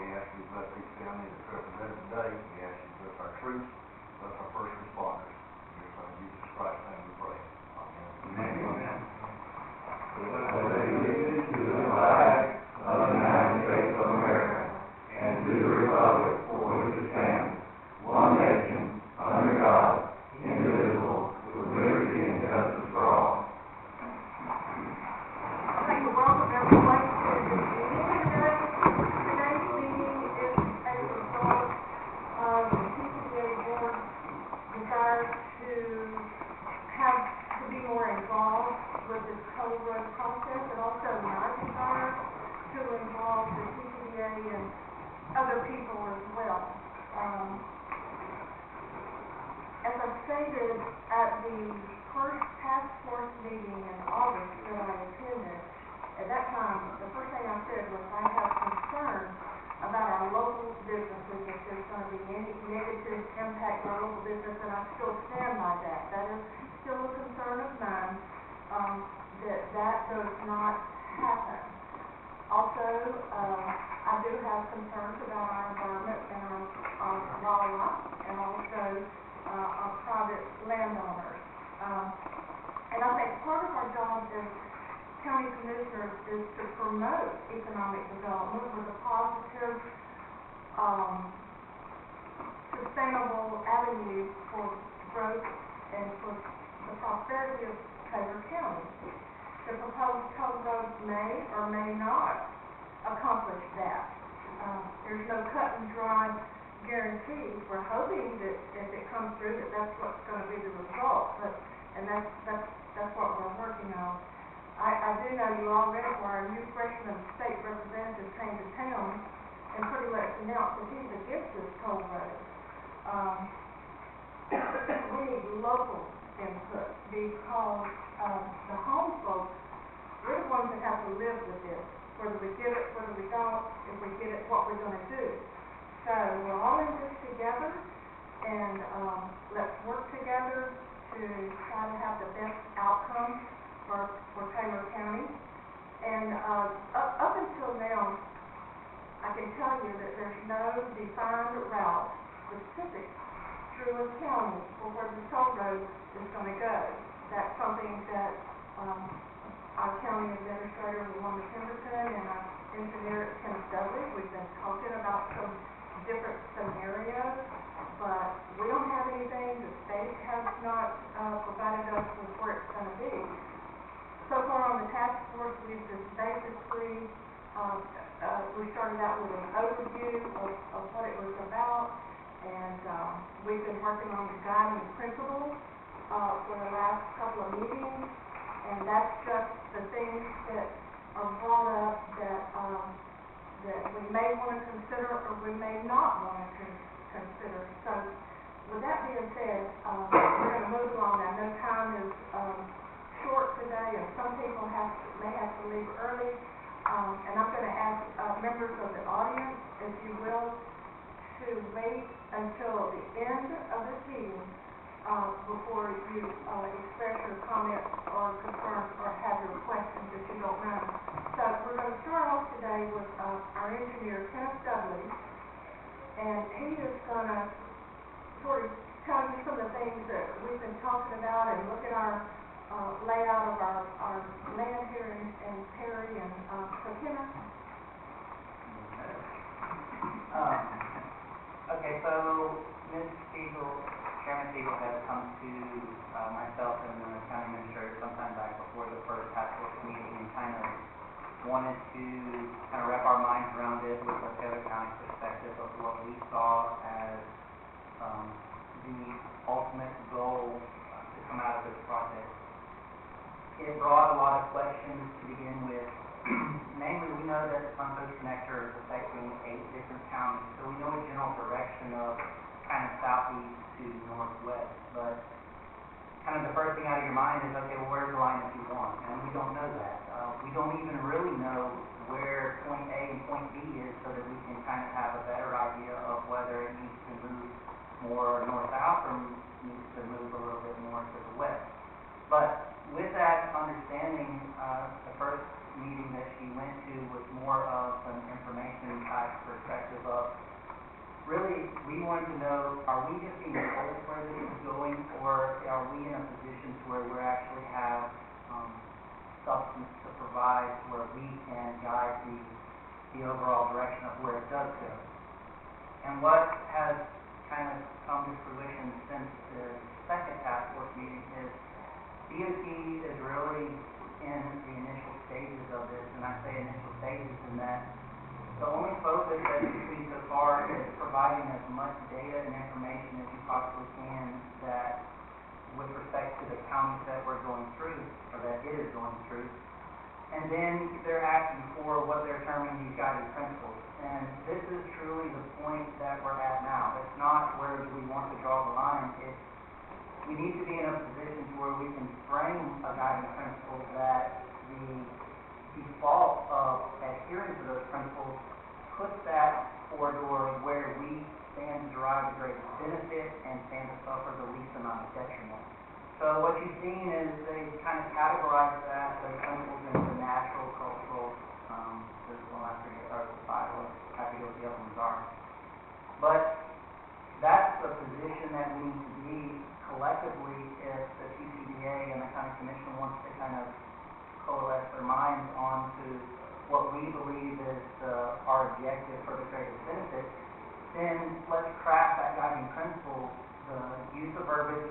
we ask you to bless each family that's represented today. We ask you to bless our troops, bless our first responders. In your Son, Jesus Christ's name we pray. Amen. Amen. Allegiance to the flag of the United States of America and to the republic for which it stands, one nation, under God, indivisible, with liberty and justice for all. I'd like to welcome everyone to this meeting today. Today's meeting is a result of the TCDA board desire to be more involved with this toll road process, and also my desire to involve the TCDA and other people as well. As I stated at the first task force meeting in August that I attended, at that time, the first thing I said was I have concerns about our local businesses, if there's going to be any negative impact on our local business, and I still stand by that. That is still a concern of mine, that does not happen. Also, I do have concerns about our environment and our wildlife, and also our private landowners. And I think part of our job as county commissioners is to promote economic development with a positive, sustainable avenue for growth and for the prosperity of Taylor County. The proposed toll road may or may not accomplish that. There's no cut and dry guarantee. We're hoping that if it comes through, that's what's going to be the result. And that's what we're working on. I do know you all read where our new freshman state representative came to town and pretty much announced that he's against this toll road. We need local input because the home folks, we're the ones that have to live with this. Whether we get it, whether we don't, if we get it, what we're going to do. So we're all in this together, and let's work together to try to have the best outcome for Taylor County. And up until now, I can tell you that there's no defined route specific through a county for where the toll road is going to go. That's something that our county administrator, Wanda Pemberton, and our engineer, Kenneth Dudley, we've been talking about some different scenarios, but we don't have anything. The state has not provided us with where it's going to be. So far on the task force, we've just basically, we started out with an overview of what it was about, and we've been working on the guiding principles for the last couple of meetings, and that's just the things that are brought up that we may want to consider or we may not want to consider. So with that being said, we're going to move along. I know time is short today, and some people may have to leave early, and I'm going to ask members of the audience, if you will, to wait until the end of this meeting before you express your comments or concerns or have your questions if you don't mind. So we're going to start off today with our engineer, Kenneth Dudley, and he is going to sort of tell you some of the things that we've been talking about and look at our layout of our land here in Perry. And so Kenneth? Okay, so Ms. Siegel, Chairman Siegel has come to myself and the county administrator sometime back before the first task force meeting and kind of wanted to kind of wrap our minds around it with a Taylor County perspective of what we saw as the ultimate goal to come out of this project. It brought a lot of questions to begin with. Namely, we know that the Suncoast Connector is affecting 8 different counties, so we know a general direction of kind of southeast to northwest, but kind of the first thing out of your mind is, okay, well, where's the line that you want? And we don't know that. We don't even really know where point A and point B is so that we can kind of have a better idea of whether it needs to move more north-south or needs to move a little bit more to the west. But with that understanding, the first meeting that she went to was more of an information type perspective we wanted to know, are we just being told where this is going, or are we in a position to where we actually have substance to provide where we can guide the overall direction of where it does go? And what has kind of come to fruition since the second task force meeting is BOCC is really in the initial stages of this, and I say initial stages in that the only focus that we've seen so far is providing as much data and information as you possibly can that with respect to the counties that we're going through, or that it is going through. And then they're asking for what they're terming these guiding principles. And this is truly the point that we're at now. It's not where do we want to draw the line. It's we need to be in a position to where we can frame a guiding principle that the default of adhering to those principles puts that corridor where we stand to derive the greatest benefit and stand to suffer the least amount of detriment. So what you've seen is they kind of categorize those principles into natural, cultural, this one I forget, or societal, I forget what the other ones are. But that's the position that we need to be collectively if the TCDA and the county commission wants to kind of coalesce their minds onto what we believe is our objective for the greatest benefit. Then let's craft that guiding principle, the use of verbiage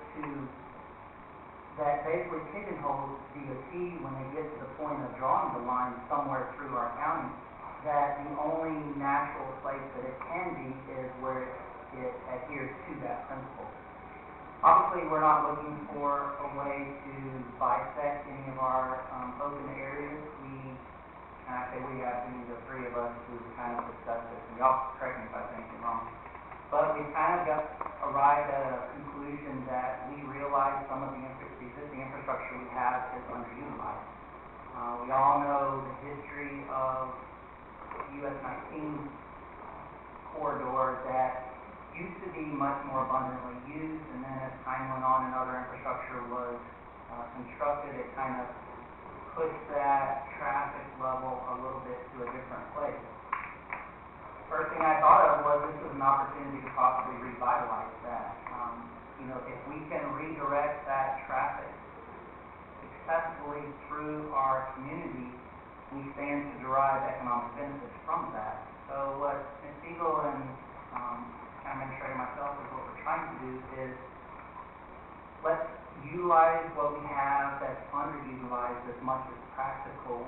that basically pigeonholes BOC when they get to the point of drawing the line somewhere through our county, that the only natural place that it can be is where it adheres to that principle. Obviously, we're not looking for a way to bisect any of our open areas. And I say we have been the three of us who kind of discussed this, and y'all correct me if I think I'm wrong. But we've kind of arrived at a conclusion that we realize some of the existing infrastructure we have is underutilized. We all know the history of US 19 corridor that used to be much more abundantly used, and then as time went on and other infrastructure was constructed, it kind of pushed that traffic level a little bit to a different place. First thing I thought of was this was an opportunity to possibly revitalize that. If we can redirect that traffic successfully through our community, we stand to derive economic benefits from that. So what Ms. Siegel and County Administrator myself is what we're trying to do is let's utilize what we have that's underutilized as much as practical.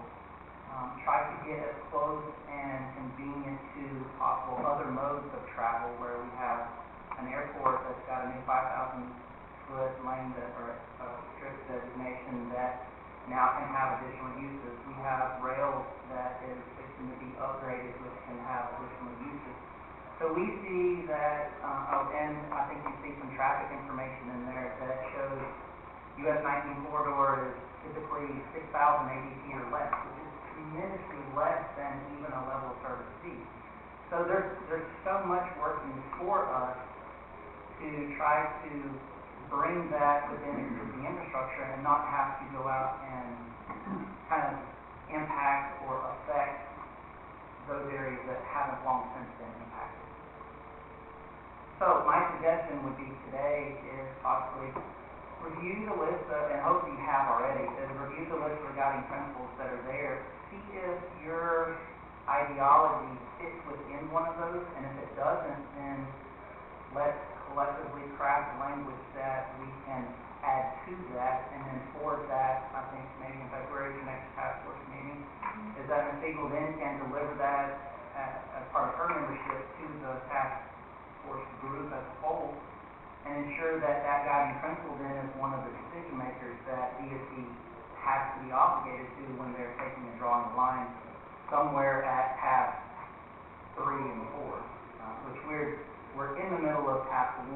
Try to get as close and convenient to possible other modes of travel where we have an airport that's got a new 5,000-foot lane or strip designation that now can have additional uses. We have rails that is fixing to be upgraded which can have additional uses. So we see that, and I think you see some traffic information in there that shows US 19 corridor is typically 6,000 ADT or less, which is tremendously less than even a level of service C. So there's so much working for us to try to bring that within existing infrastructure and not have to go out and kind of impact or affect those areas that haven't long since been impacted. So my suggestion would be today is possibly review the list and hope you have already, is review the list of the guiding principles that are there. See if your ideology fits within one of those, and if it doesn't, then let's collectively craft language that we can add to that, and then forward that, I think maybe in February, the next task force meeting, is that Ms. Siegel then can deliver that as part of her membership to the task force group as a whole, and ensure that that guiding principle then is one of the decision makers that BOCC has to be obligated to when they're taking and drawing the line somewhere at path 3 and 4, which we're in the middle of path 1.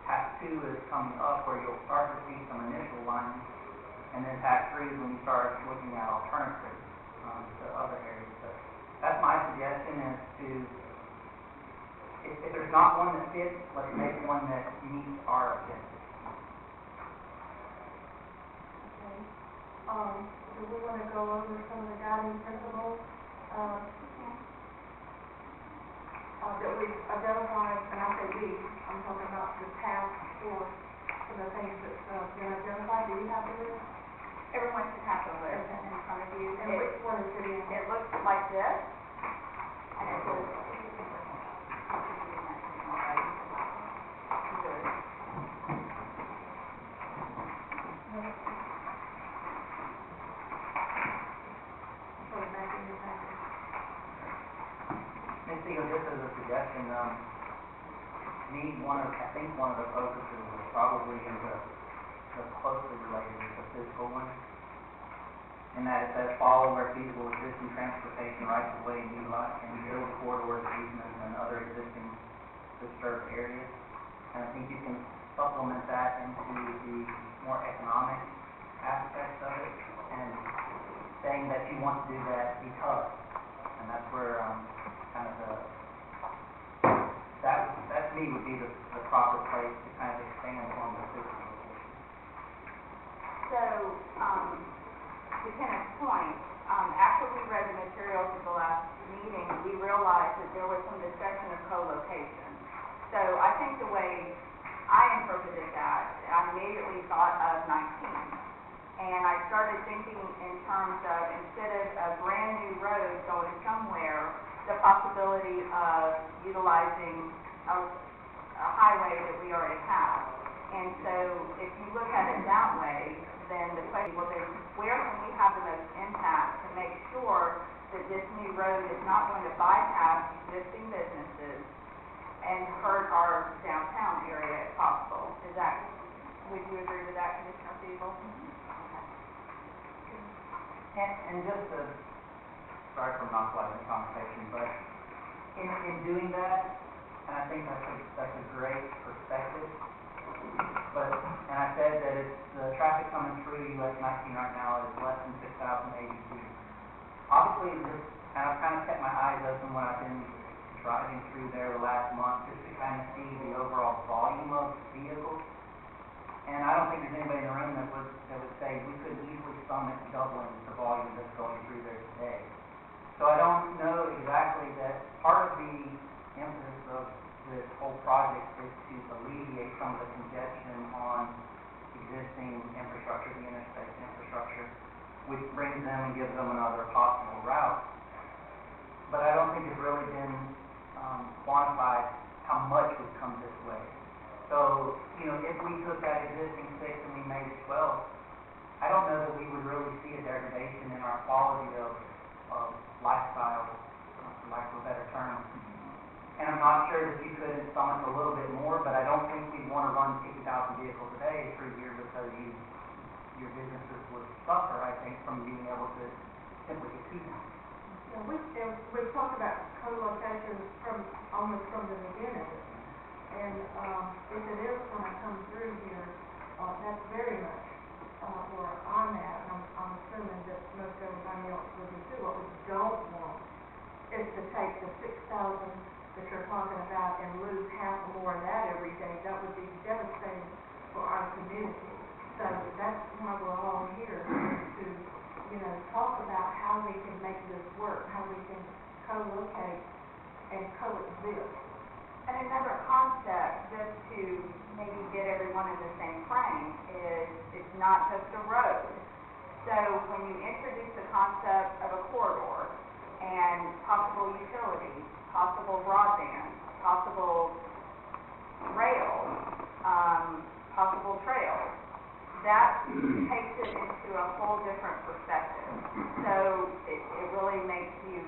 Path 2 is coming up where you'll start to see some initial lines, and then path 3 is when you start looking at alternatives to other areas. But that's my suggestion is to, if there's not one that fits, let's make one that meets our objectives. Okay. Do we want to go over some of the guiding principles? that we've identified, and I say we, I'm talking about the task force for the things that's been identified. Do you have the list? Everyone should have the list in front of you. And which one is it in? It looks like this, and it was. Ms. Eagle, just as a suggestion, I think one of the focuses is probably in the closely related to the physical one. And that it says follow where feasible existing transportation rights of way and utilize and build corridors, easements, and other existing disturbed areas. And I think you can supplement that into the more economic aspects of it, and saying that you want to do that because, and that's where kind of that to me would be the proper place to kind of expand on the physical portion. So, to Kenneth's point, after we read the materials at the last meeting, we realized that there was some discussion of co-location. So I think the way I interpreted that, I immediately thought of 19. And I started thinking in terms of, instead of a brand new road going somewhere, the possibility of utilizing a highway that we already have. And so if you look at it that way, then the question, well then where can we have the most impact to make sure that this new road is not going to bypass existing businesses and hurt our downtown area if possible? Would you agree with that, Commissioner Siegel? And just to, sorry for monopolizing the conversation, but in doing that, and I think that's a great perspective, and I said that it's the traffic coming through US 19 right now is less than 6,082. Obviously, and I've kind of kept my eyes open when I've been driving through there the last month just to kind of see the overall volume of vehicles. And I don't think there's anybody in the room that would say we could easily summit doubling the volume that's going through there today. So I don't know exactly that part of the emphasis of this whole project is to alleviate some of the congestion on existing infrastructure, the interstate infrastructure, which brings them and gives them another possible route. But I don't think it's really been quantified how much would come this way. So, if we took that existing 6 and we made it 12, I don't know that we would really see a degradation in our quality of lifestyle, for lack of a better term. And I'm not sure that you couldn't summit a little bit more, but I don't think you'd want to run 50,000 vehicles a day through here because your businesses would suffer, I think, from being able to simply get to them. Yeah, we've talked about co-location almost from the beginning. And if it is when I come through here, that's very much where I'm at. And I'm assuming that most everybody else will be too. What we don't want is to take the 6,000 that you're talking about and lose half or more of that every day. That would be devastating for our community. So that's why we're all here, to talk about how we can make this work, how we can co-locate and coexist. And another concept, just to maybe get everyone in the same frame, is it's not just a road. So when you introduce the concept of a corridor and possible utilities, possible broadband, possible rail, possible trails, that takes it into a whole different perspective. So it really makes you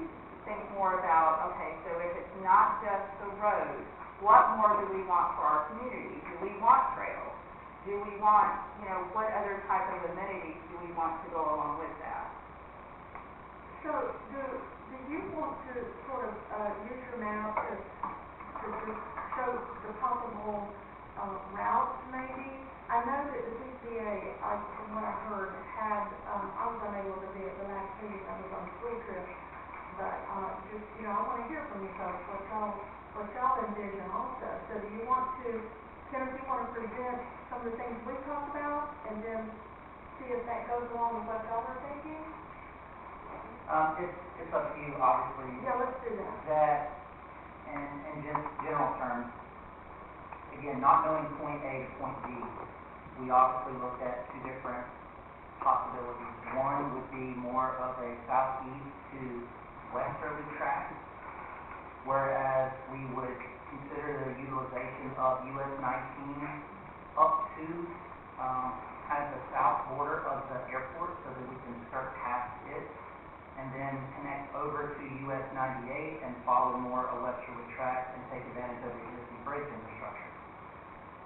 think more about, okay, so if it's not just the road, what more do we want for our community? Do we want trails? Do we want, what other type of amenities do we want to go along with that? So do you want to sort of use your map to just show the possible routes maybe? I know that the BCA, from what I heard, had, I was unable to be at the last meeting, I was on a school trip, but just, I want to hear from you folks, what y'all envision also. So do you want to, Kenneth, you want to present some of the things we talked about, and then see if that goes along with what y'all are thinking? It's up to you, obviously. Yeah, let's do that. That, in just general terms, again, not knowing point A to point B, we obviously looked at two different possibilities. One would be more of a southeast to westerly track, whereas we would consider the utilization of US 19 up to kind of the south border of the airport so that we can skirt past it and then connect over to US 98 and follow more a westerly track and take advantage of the existing bridge infrastructure.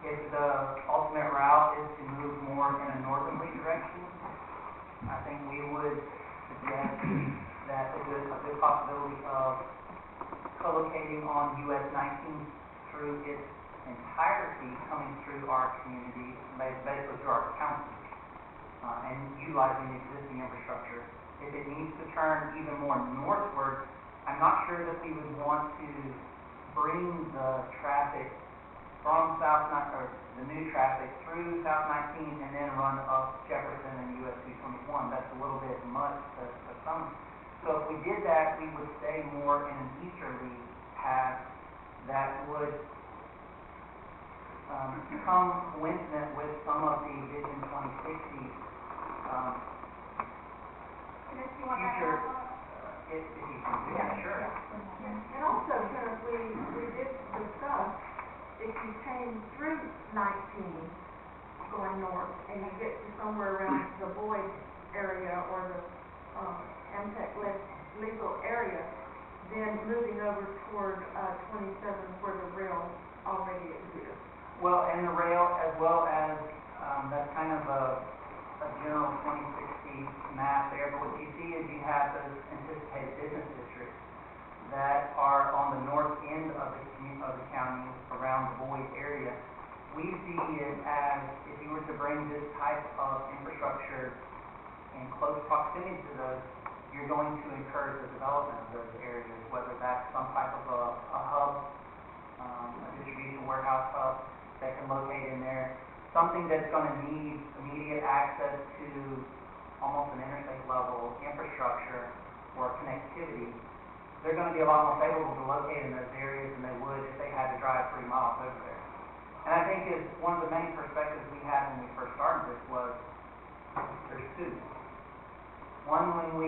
If the ultimate route is to move more in a northerly direction, I think we would suggest that a good possibility of co-locating on US 19 through its entirety, coming through our community, basically through our counties, and utilizing the existing infrastructure. If it needs to turn even more northward, I'm not sure that we would want to bring the traffic from the new traffic through South 19 and then run up Jefferson and US 221. That's a little bit much for some. So if we did that, we would stay more in an easterly path that would come coincident with some of the Vision 2060 future. If you can do that, sure. And also, Kenneth, we did discuss, if you came through 19 going north and you get to somewhere around the Boyd area or the Amtech legal area, then moving over toward 27 where the rail already exists. Well, and the rail, as well as that's kind of a general 2060 map there, but what you see is you have those anticipated business districts that are on the north end of the county around the Boyd area. We see it as, if you were to bring this type of infrastructure in close proximity to those, you're going to encourage the development of those areas, whether that's some type of a hub, a distribution warehouse hub that can locate in there, something that's going to need immediate access to almost an interstate level infrastructure or connectivity. They're going to be a lot more favorable to locate in those areas than they would if they had to drive 3 miles over there. And I think is one of the main perspectives we had when we first started this was there's two. One, when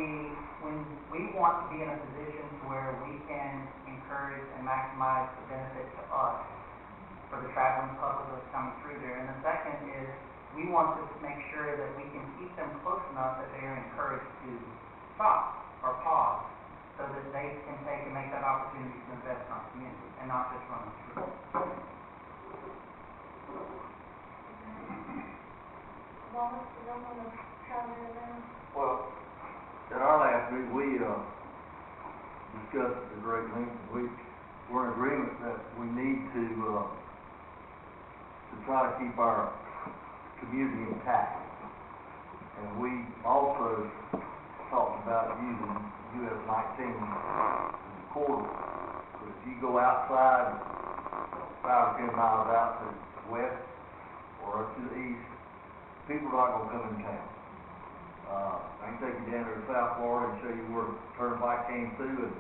we want to be in a position to where we can encourage and maximize the benefit to us for the traveling public that's coming through there. And the second is we want to make sure that we can keep them close enough that they are encouraged to stop or pause so that they can take and make that opportunity to invest in our community and not just run through. Wallace, do you want to chime in there? Well, at our last meeting, we discussed the great length. We were in agreement that we need to try to keep our community intact. And we also talked about using US 19 as a corridor. So if you go outside 5 or 10 miles out to the west or up to the east, people are not going to come in town. I can take you down there to South Florida and show you where the turnpike came through, and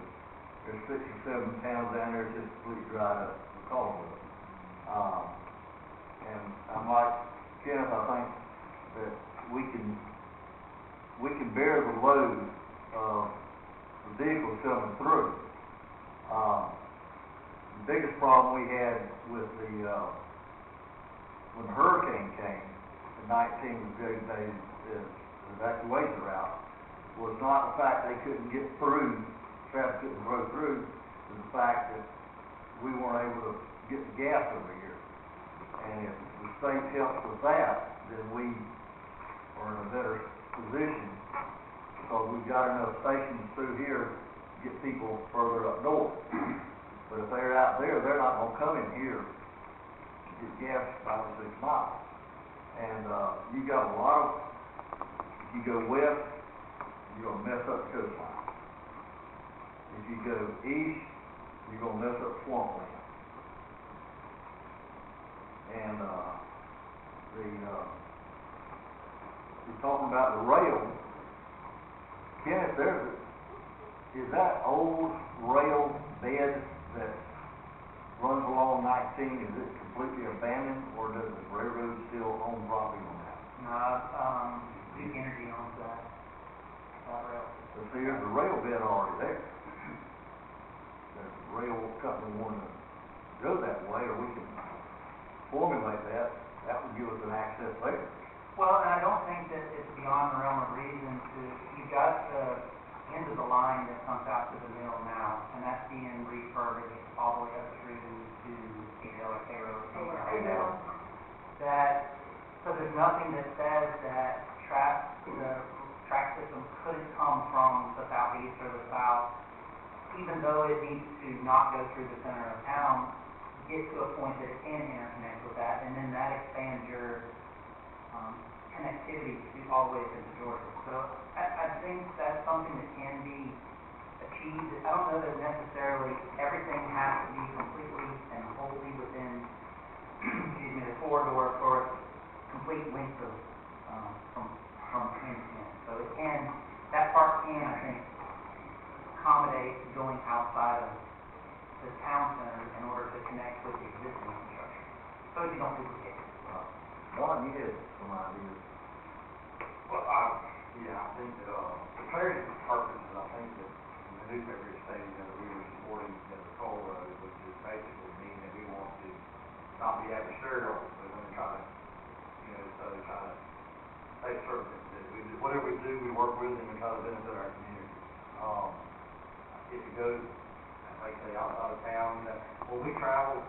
there's 6 or 7 towns down there just completely dried up because of it. And I'm like Kenneth, I think that we can bear the load of the vehicles coming through. The biggest problem we had with when the hurricane came in 19 was designated as evacuation route was not the fact they couldn't get through, traffic couldn't go through, was the fact that we weren't able to get the gas over here. And if the state helps with that, then we are in a better position because we've got enough stations through here to get people further up north. But if they're out there, they're not going to come in here to get gas 5 or 6 miles. And you got a lot of, if you go west, you're going to mess up the coastline. If you go east, you're going to mess up swampland. And we're talking about the rail. Kenneth, is that old rail bed that's runs along 19, is it completely abandoned, or does the railroad still own property on that? Duke Energy owns that rail. So see, there's a rail bed already there. There's a rail company wanting to go that way, or we can formulate that, that would give us an access there. Well, and I don't think that it's beyond the realm of reason to, you've got the end of the line that comes out to the mill now, and that's being refurbished all the way up through to Adel or Cairo. That, so there's nothing that says that the track system couldn't come from the southeast or the south, even though it needs to not go through the center of town, get to a point that it can interconnect with that, and then that expands your connectivity to all the way into Georgia. So I think that's something that can be achieved. I don't know that necessarily everything has to be completely and wholly within the corridor for a complete length of from end to end. So it can, that part can, I think, accommodate going outside of the town center in order to connect with the existing infrastructure, so you don't duplicate it. Ron, you had some ideas. Well, I think that, for clarity purposes, I think that in the newspaper is stating that we were supporting the toll road, which is basically mean that we want to not be adversarial, we're going to try to, take certain that we do, whatever we do, we work with them and try to benefit our community. If it goes, like I say, outside of town, when we travel,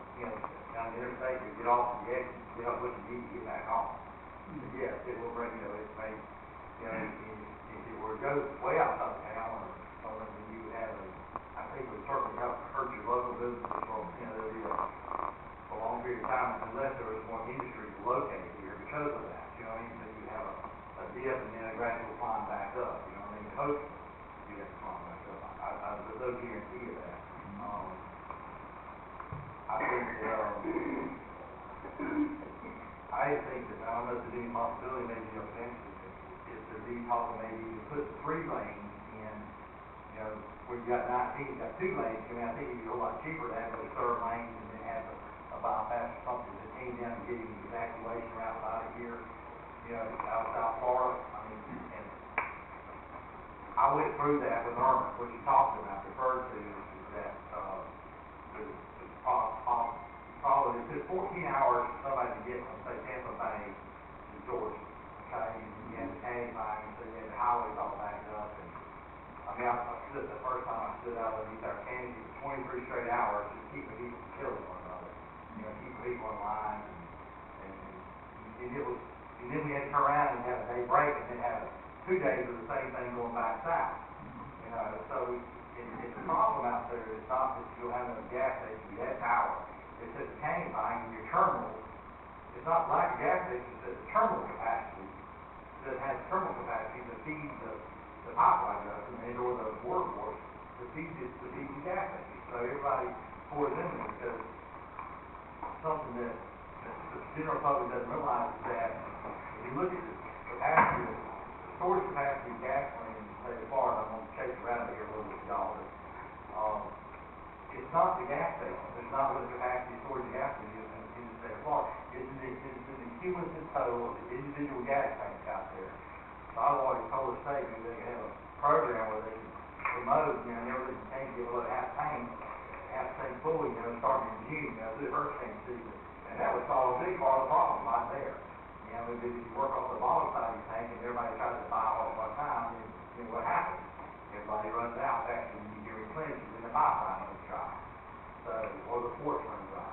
down the interstate, we get off the exit, get off what you need to get back on. Yes, it will bring, it may, if it were to go way outside of town or something, then you would have I think it would certainly help hurt your local businesses for, there'll be a long period of time unless there was more industry located here because of that, you know what I mean? So you have a dip and then a gradual climb back up, you know what I mean? Hopefully, you have to climb back up. There's no guarantee of that. I think that, I don't know if there's any possibility, maybe your fence, if there's any possible, maybe you put 3 lanes in, where you got 19, you got 2 lanes, I think it'd be a whole lot cheaper to have those 3rd lanes and then have a bypass or something that came down and get him the evacuation route out of here, out of South Florida. I mean, and I went through that with Irma, what you talked about, referred to, is that, probably it took 14 hours for somebody to get from, say, Tampa Bay to Georgia, okay? And you had the canyon line, so you had the highways all backed up. And I mean, I stood the first time I stood out underneath our canyon for 23 straight hours, just keeping people from killing one another, keeping people in line. And it was, and then we had to turn around and have a day break, and then have 2 days of the same thing going back south. So it's a problem out there. It's not that you'll have a gas station, you have power. It's at the canyon line, your terminal, it's not like a gas station, it's at the terminal capacity, that has terminal capacity to feed the pipeline system and or the water force to feed the gas station. So everybody pours in there because something that the general public doesn't realize is that if you look at the capacity, the storage capacity of gasoline in the state of Florida, I'm going to chase around here a little bit, y'all, but it's not the gas station. There's not really capacity storage of gasoline in the state of Florida. It's the cumulative total of the individual gas tanks out there. So I've always told the state maybe they could have a program where they can promote, never really tank, give a half tank fully, starting in June, through hurricane season. And that would solve a big part of the problem right there. If you work off the bottom side of your tank and everybody tries to buy all at one time, then what happens? Everybody runs out after you get replenished and the pipeline runs dry. So, or the ports run dry.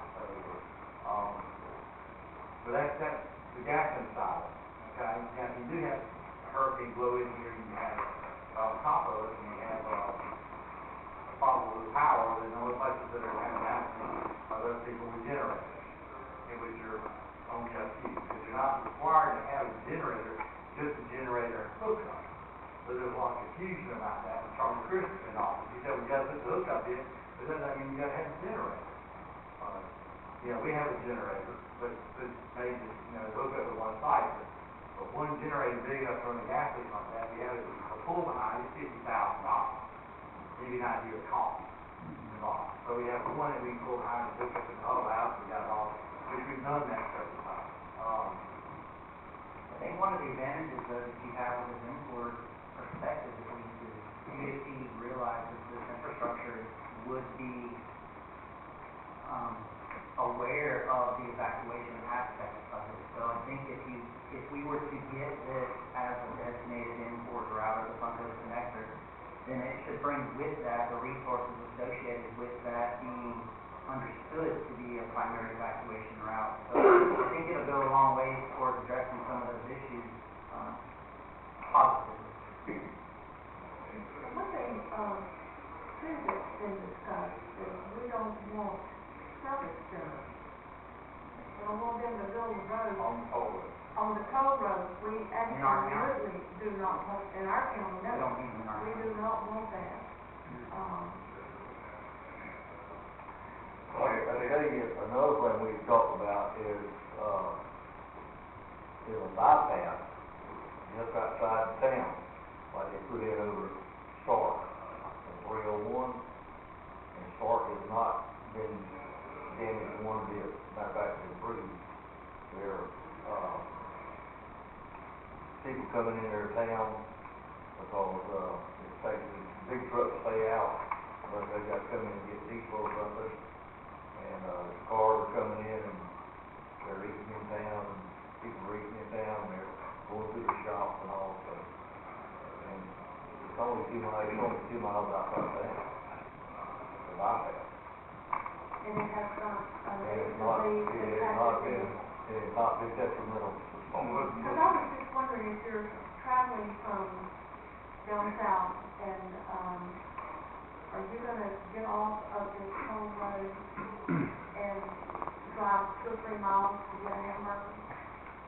So that's the gasoline side of it. Okay? Now, if you do have a hurricane blow in here, you have on top of it, and you have a problem with power, then the only places that are having that are those people with generators, in which are on just use. Because you're not required to have a generator, just a generator hookup. So there's a lot of confusion about that. When Charlie Christmas in office, he said, we got to put the hookup in, but that doesn't mean you got to have a generator. We have a generator, but maybe hook up to one site. But one generator big enough to run a gas station like that, we have it a pull behind it, $50,000. Give you an idea of cost. involved. So we have one that we go behind the bishop and the whole house, we got it all, which we've done that several times. I think one of the advantages though that you have with this import perspective at least is UAC realizes this infrastructure would be aware of the evacuation aspect of it. So I think if we were to get this as a designated import route or the front coast connector, then it should bring with that the resources associated with that being understood to be a primary evacuation route. So I think it'll go a long way towards addressing some of those issues positively. One thing, too, that's been discussed is we don't want service centers. We don't want them to build a road. On the toll road. On the toll road, we our county? absolutely do not want, in our county, We no. don't need them in our We county. do not want that. Well, I tell you, another thing we've talked about is a bypass just outside the town, like they put in over Stark on 301, and Stark has not been damaged one bit. Matter of fact, it's improved. There are people coming in their town because it's taking big trucks stay out, but they got to come in and get diesel or something. And cars are coming in and they're eating in town, and people are eating in town, and they're going through the shops and all, so. And it's only 2 miles outside town, the bypass. And it has not, And it's not been detrimental. Because I was just wondering if you're traveling from down south and, are you gonna get off of this toll road and drive 2 or 3 miles to get a hamburger?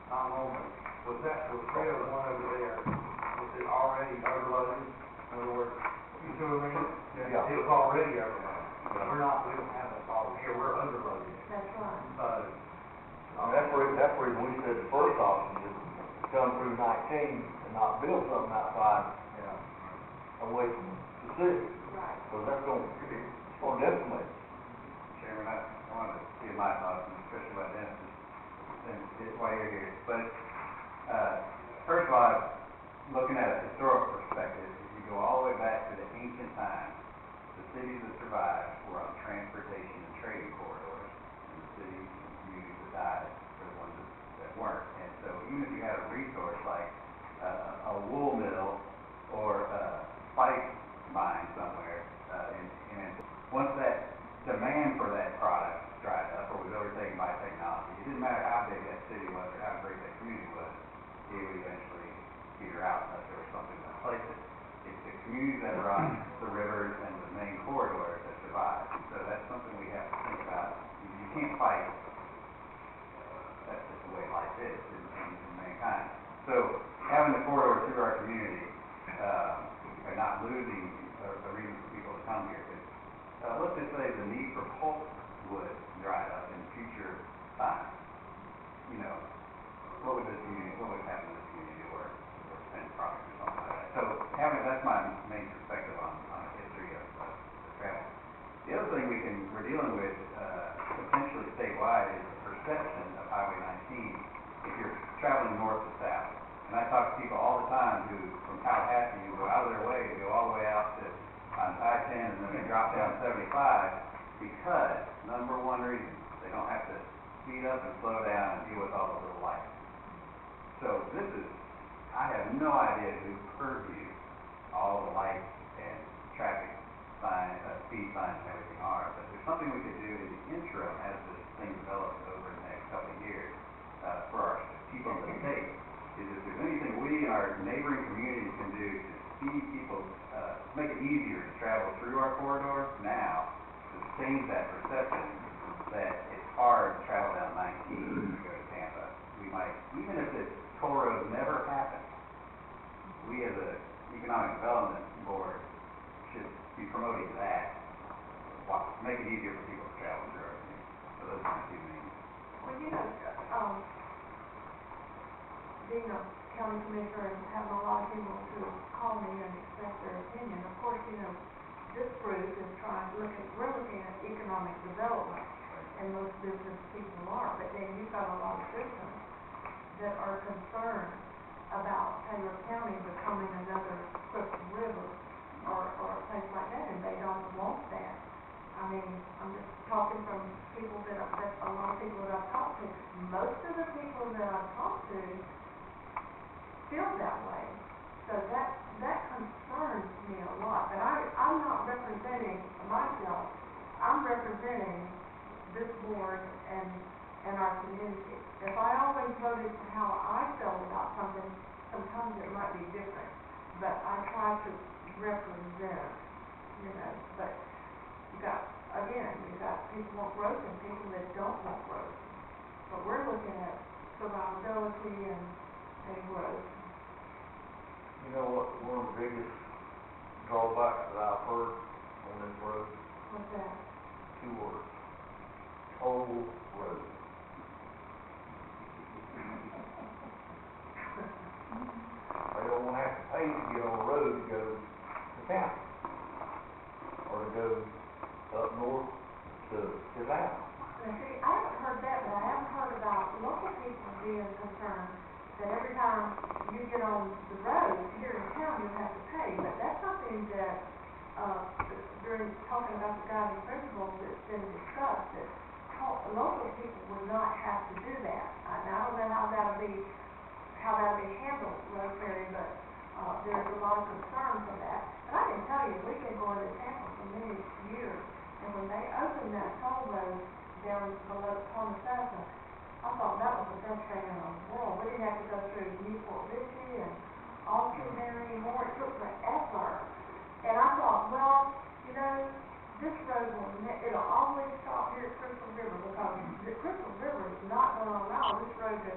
Not normally. Was that, was the one over there, was it already overloaded? In other words, you see what I mean? Yeah. It was already overloaded. We don't have that problem here, we're underloaded. That's right. So, That's the reason we said the first option is to come through 19 and not build something outside, away from the city. Right. So that's gonna decimate. Chairman, I wanted to see my thoughts, and especially about Dennis, and it's why you're here. But, first of all, looking at a historical perspective, if you go all the way back to the ancient times, the cities that survived were on transportation and trading corridors, and the cities and communities that died were the ones that weren't. And so even if you had a resource like a wool mill or a spice mine somewhere, and once that demand for that product dried up or was overtaken by technology, it didn't matter how big that city was or how great that community was, it would eventually peter out unless there was something to replace it. It's the communities that are on the rivers and the main corridors that survive. So that's something we have to think about. You can't fight. That's just the way life is in mankind. So having the corridor through our community, and not losing a reason for people to come here. Because let's just say the need for pulp wood dried up in future times. You know, what would happen to this community or spend products or something like that. So that's my main perspective on the history of the travel. The other thing we're dealing with potentially statewide is the perception of Highway 19 if you're traveling north to south. And I talk to people all the time who, from Tallahassee, who go out of their way to go all the way out to on I-10 and then they drop down 75 because, number one reason, they don't have to speed up and slow down and deal with all the little lights. So I have no idea who purview all the lights and traffic signs, speed signs and everything are, but there's something we could do in the interim as this thing develops over the next couple of years for our people in the state. Is if there's anything we and our neighboring communities can do to speed people, make it easier to travel through our corridor now, to change that perception that it's hard to travel down 19 to go to Tampa. We might, even if the toll road never happens, we as a economic development board should be promoting that, make it easier for people to travel through our community. So those are my two main. Well, you know, being a county commissioner and having a lot of people who call me and express their opinion, of course, you know, this group is we're looking at economic development, and most business people are, but then you've got a lot of business that are concerned about Taylor County becoming another Crystal River or a place like that, and they don't want that. I mean, I'm just talking from people that a lot of people that I've talked to. Most of the people that I've talked to feel that way. So that concerns me a lot. But I'm not representing myself. I'm representing this board and our community. If I always voted for how I felt about something, sometimes it might be different. But I try to represent, but you got people want growth and people that don't want growth. But we're looking at survivability and growth. You know what, one of the biggest drawbacks that I've heard on this road, What's that? 2 words, toll road. They don't want to have to pay to get on the road to go to town, or to go up north to town. Now, see, I haven't heard that, but I have heard about local people being concerned that every time you get on the road here in town, you have to pay. But that's something that, during talking about the guiding principles, that's been discussed, that local people would not have to do that. And I don't know how that'll be handled, Rosemary, but there's a lot of concern for that. And I can tell you, we've been going to Tampa for many years, and when they opened that toll road down below Ponasassa, I thought that was the best thing in the world. We didn't have to go through Newport Richie and Austin there anymore. It took forever. And I thought, well, this road it'll always stop here at Crystal River, because the Crystal River is not going to allow this road to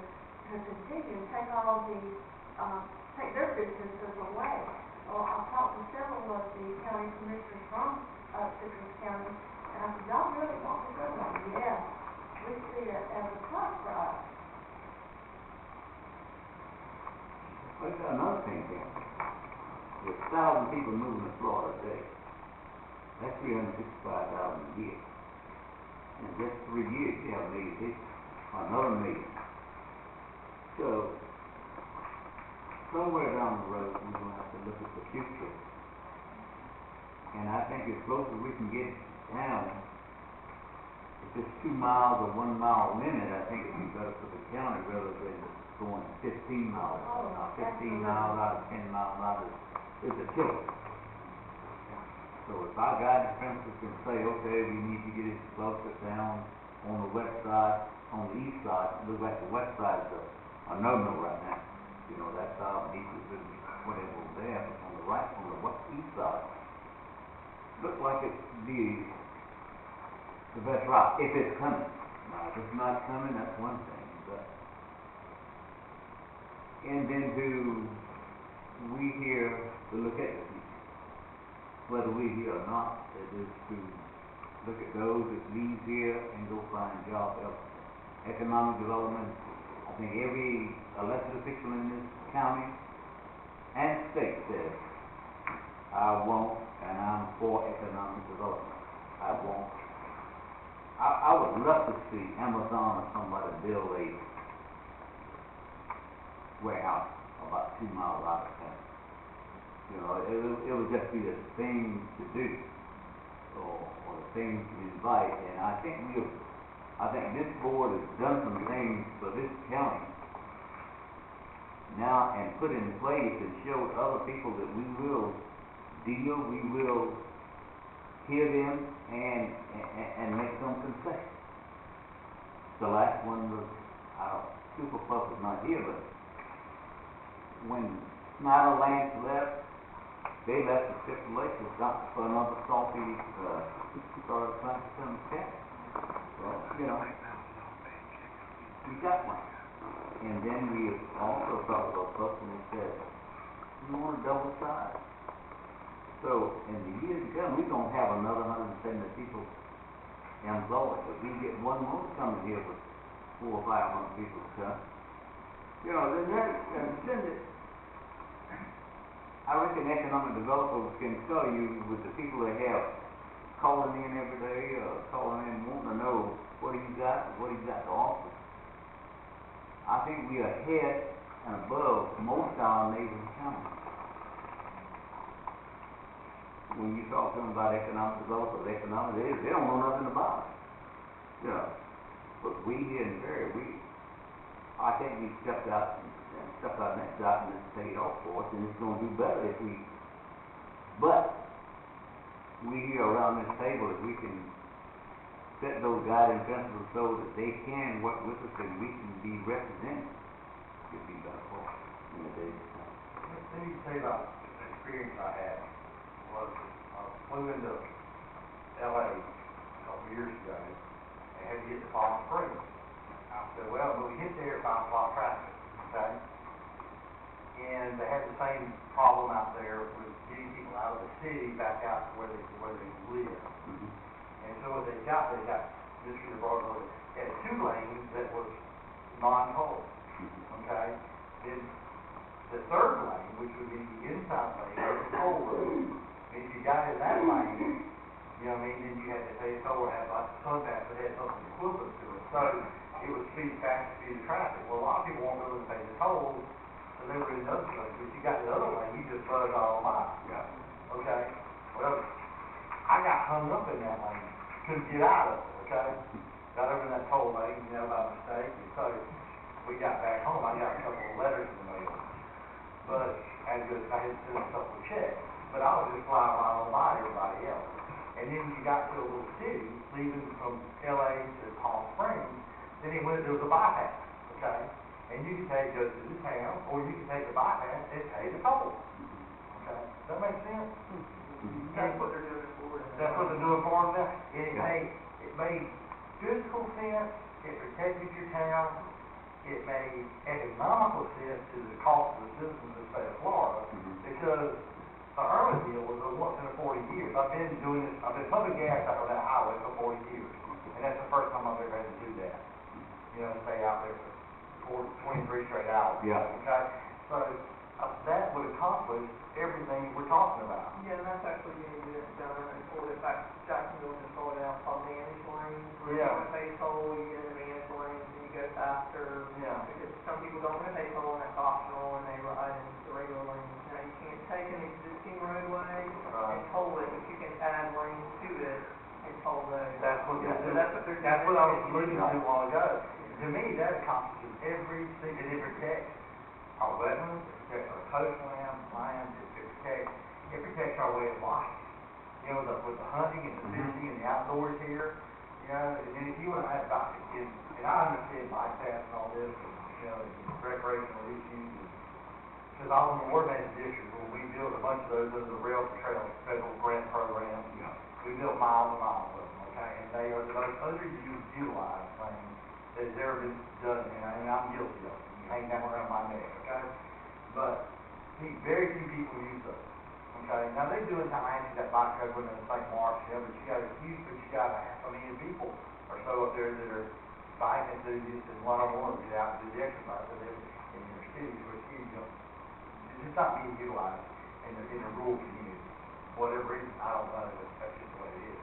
continue and take take their businesses away. Well, I've talked to several of the county commissioners from Citrus County, and I said, y'all really want to go there? Yes. We see it as a plus for us. Well, another thing, with 1,000 people moving to Florida a day, that's 365,000 a year. In just 3 years, you have 1 million people, another 1 million. So, somewhere down the road, we're going to have to look at the future. And I think as close as we can get down, if it's 2 miles or 1 mile limit, I think it'd be better for the county rather than going 15 miles. Now, 15 miles out of 10 miles out is a killer. So if our guidance principles can say, okay, we need to get it closer down on the west side, on the east side, look like the west side is a no-no right now. That's our beaches and whatever there, but on the right, on the east side, looks like it's the best route, if it's coming. Now, if it's not coming, that's one thing, but, and then we here to look at the future, whether we here or not, it is to look at those that leave here and go find jobs elsewhere. Economic development, I think every elected official in this county and state says, I want and I'm for economic development. I would love to see Amazon or somebody build a warehouse about 2 miles out of town. It would just be the thing to do, or the thing to invite. And I think this board has done some things for this county now and put in place and showed other people that we will hear them and make some concessions. The last one was, Super Puff was not here, but when Snyder Lance left, they left the stipulations for another salty started trying to come back. Well, we got one. And then we also talked about something that said, we want to double size. So, in the years to come, we're going to have another 170 people employed. If we get one more coming here with 400 or 500 people to come, then I reckon economic developers can tell you with the people they have calling in every day, calling in wanting to know what he's got to offer. I think we are ahead and above most of our neighboring counties. When you talk to them about economic development, they don't know nothing about it. You know, but we here in Perry, I think we stepped out and it's paid off for us, and it's gonna do better if we, but we here around this table, if we can set those guiding principles so that they can work with us and we can be represented, it'd be better for us in the days to come. Let me tell you about the experience I had. I flew into LA a couple years ago and had to get to Palm Springs. I said, well, when we hit there, it finds a lot of traffic, okay? And they had the same problem out there with getting people out of the city back out to where they live. Mm-hmm. And so what they got just for the broad road, they had 2 lanes that was non-toll, okay? Then the 3rd lane, which would be the inside lane, was a toll road. And if you got in that lane, you know what I mean, then you had to pay a toll or have like a sunbath that had something equivalent to it. So it was speed of traffic. Well, a lot of people weren't willing to pay the toll, so they were in the other lane. But you got the other lane, you just buzz all by. Yeah. Okay? Well, I got hung up in that lane. Couldn't get out of it, okay? Got over in that toll lane, you know, by mistake. And so we got back home. I got a couple of letters in the mail. But I had to send a couple of checks. But I was just flying around by everybody else. And then when you got to a little city, leaving from LA to Palm Springs, then there was a bypass, okay? And you could go to the town, or you could take the bypass and pay the toll. Okay? Does that make sense? Mm-hmm. That's what they're doing it for. That's what they're doing for them now. And it made physical sense, it protected your town, it made economical sense to the cost of the citizens of the state of Florida, because the Irwin deal was a once in a 40 years. I've been pumping gas out on that highway for 40 years, and that's the first time I've ever had to do that. You know, stay out there for 23 straight hours. Yeah. Okay? So that would accomplish everything we're talking about. Yeah, and that's actually being done and pulled it back. Jacksonville just rolled it out called managed lanes. Where you don't pay toll, you get in the managed lanes and you go faster. Yeah. Because some people don't want to pay toll and that's optional and they ride in the regular lanes. Now you can't take an existing roadway and toll it, but you can add lanes to it and toll those. That's what they're doing. That's what they're doing. That's what I was alluding to a while ago. To me, that accomplishes every single, it protects our wetlands, it protects our coastlands, it protects our way of life. You know, with the hunting and the fishing and the outdoors here, you know, and then if you want to add about it, and I understand bypass and all this, and, you know, recreational issues, because I was in the War Management District when we built a bunch of those under the Rail Trail federal grant program. Yeah. We built miles and miles of them, okay, and they are the most underutilized things that has ever been done, and I'm guilty of it. You hang that one around my neck, okay? But very few people use those, okay? Now they do in Tallahassee, that bike trail went in St. Mark's, you know, but you got a half a million people or so up there that are bike enthusiasts and want to get out and do the exercise that live in your cities where it's easy. It's just not being utilized in the rural community. For whatever reason, I don't know, but that's just the way it is.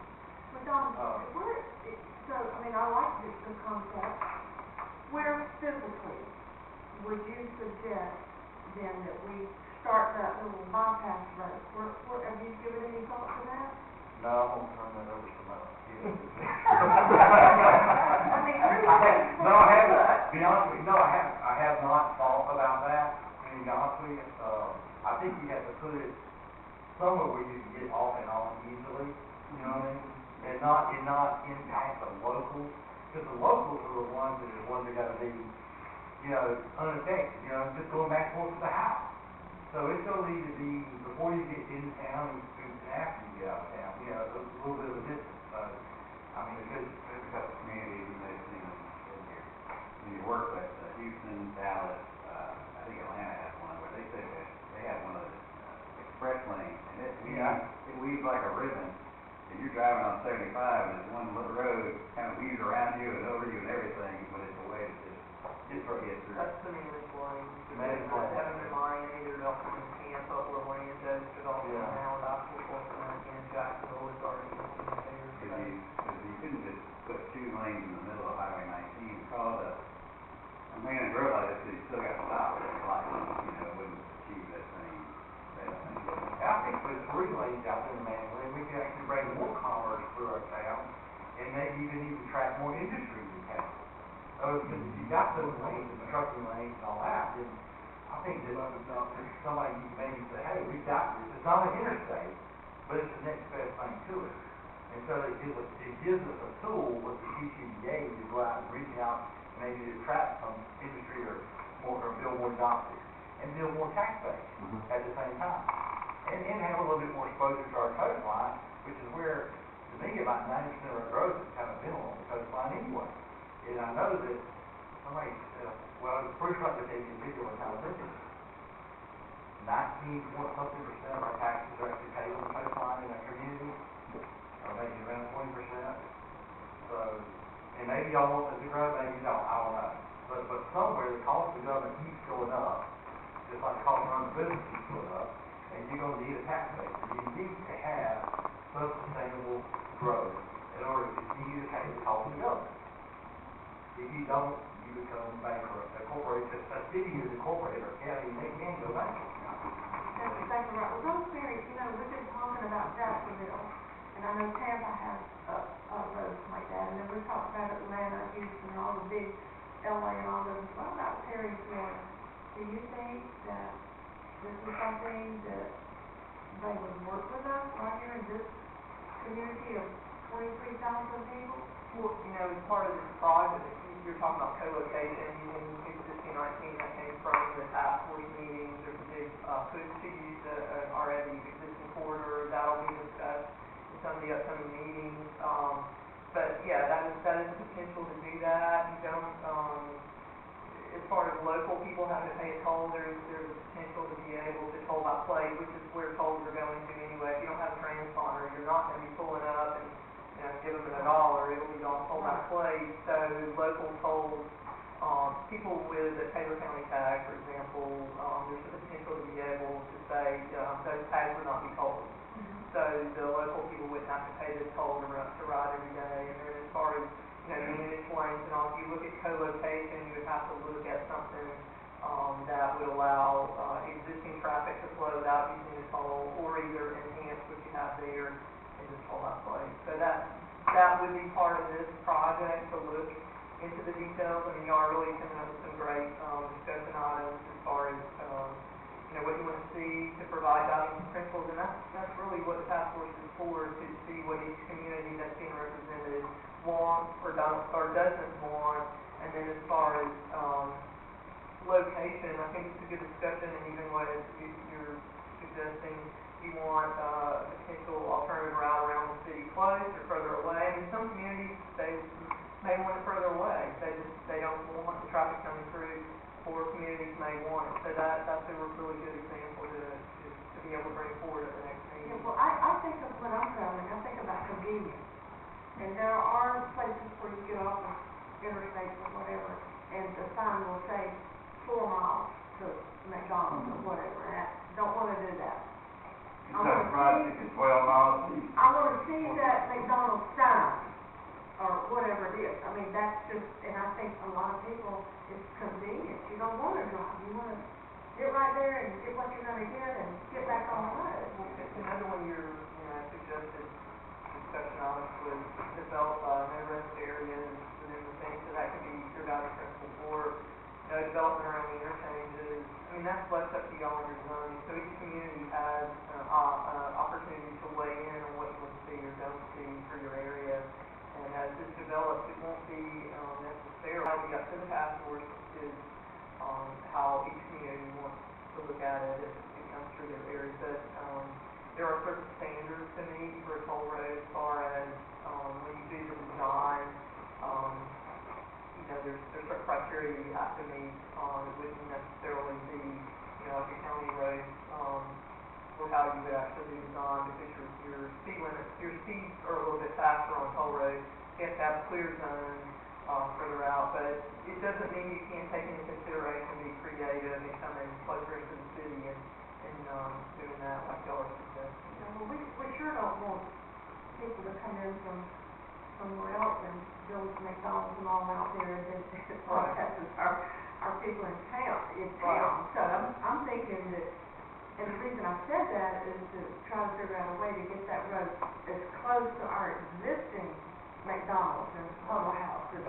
But Don, I mean, I like the concept. Where physically would you suggest then that we start that little bypass road? Have you given any thought to that? No, I'm gonna turn that over to my kids. I mean, No, I haven't. To be honest with you, no, I have not thought about that. To be honest with you, I think you have to put it somewhere where you can get off and on easily. You know what I mean? And not impact the locals, because the locals are the ones that got to be, you know, unaffected. You know, just going back and forth to the house. So it's going to need to be before you get into town and after you get out of town. You know, a little bit of a distance. So, I mean, There's a couple of communities in your workplace, Houston, Dallas, I think Atlanta has one where they say that they have one of the express lanes, and it weaves like a ribbon. And you're driving on 75, and there's one little road kind of weaves around you and over you and everything, but it's a way to just get through. That's the managed lane. Managed lane. They haven't been Miami, they're also in Tampa, Orlando, Development now, with Oxford, and again, Jacksonville is already implementing lanes in the middle of Highway 19 because I mean, I realize that you still got to stop at every light, wouldn't achieve that same. I think with 3 lanes out there, man, we could actually bring more commerce through our town and maybe even attract more industry in town. Because if you got those lanes, the trucking lanes and all that, then I think that somebody maybe say, hey, we've got this. It's not an interstate, but it's the next best thing to it. And so it gives us a tool with the TCDA to go out and reach out and maybe attract some industry or build more jobs and build more tax base at the same time. And have a little bit more exposure to our coastline, which is where, to me, about 90% of our growth has kind of been along the coastline anyway. And I know that somebody said, well, the first like that they can video was how this is. 19-something% of our taxes are actually paid on the coastline in our community, or maybe around 20%. So, and maybe y'all want it to grow, maybe you don't, I don't know. But somewhere the cost of government keeps going up, just like the cost of running a business keeps going up, and you're going to need a tax base. And you need to have sustainable growth in order to continue to pay the cost of government. If you don't, you become bankrupt. A city is incorporated, or county, they can go bankrupt. That's exactly right. Well, Rosemary, we've been talking about Jacksonville, and I know Tampa has roads like that, and then we've talked about Atlanta, Houston, and all the big LA and all those. What about Perry, Florida? Do you think that this is something that they would work with us right here in this community of 23,000 people? Well, as part of this project, you're talking about co-location using existing 19 that came from the task force meetings. There's a big push to use an already existing corridor. That'll be discussed in some of the upcoming meetings. But yeah, that is a potential to do that. You don't, as far as local people having to pay a toll, there's a potential to be able to toll by plate, which is where tolls are going to anyway. If you don't have a transponder, you're not going to be pulling up and give them $1. It'll be all toll by plate. So local tolls, people with a Taylor County tag, for example, there's a potential to be able to say those tags would not be tolled. So the local people wouldn't have to pay this toll to ride every day. And then as far as managed lanes and all, if you look at co-location, you would have to look at something that would allow existing traffic to flow without using the toll, or either enhance what you have there and just toll that place. So that would be part of this project, to look into the details. I mean, you are really coming up with some great discussion items as far as what you want to see to provide guiding principles, and that's really what the task force is for, to see what each community that's being represented wants or doesn't want. And then as far as location, I think it's a good discussion, and even what you're suggesting, you want a potential alternative route around the city close or further away. I mean, some communities, they may want it further away. They don't want the traffic coming through, or communities may want it. So that's a really good example to be able to bring forward at the next meeting. Yeah, well, I think of when I'm traveling, I think about convenience. And there are places where you get off of interstates or whatever, and the sign will say 4 miles to McDonald's or whatever, and I don't want to do that. It's not project, it's 12 miles east. I want to see that McDonald's sign, or whatever it is. I mean, that's just, and I think a lot of people, it's convenient. You don't want to drive. You want to get right there and get what you're going to get and get back on the road. Another one you're suggested discussion on was develop no rest areas within the thing, so that could be your guiding principle for development around the interchanges. I mean, that's left up to y'all in your zoning. So each community has opportunity to weigh in on what you want to see or don't see for your area. And as this develops, it won't be necessarily how we got to the task force is how each community wants to look at it if it comes through their area. But there are certain standards to meet for a toll road as far as when you do the design. There's certain criteria you have to meet. It wouldn't necessarily be, like a county road, or how you would actually do design, because your speed limits, your speeds are a little bit faster on a toll road. You have to have a clear zone further out, but it doesn't mean you can't take into consideration, be creative, and come in closer into the city and doing that like y'all are suggesting. Yeah, well, we sure don't want people to come in from somewhere else and build McDonald's and all out there, and then it processes our people in town, So I'm thinking that, and the reason I said that is to try to figure out a way to get that road as close to our existing McDonald's and Huddle House as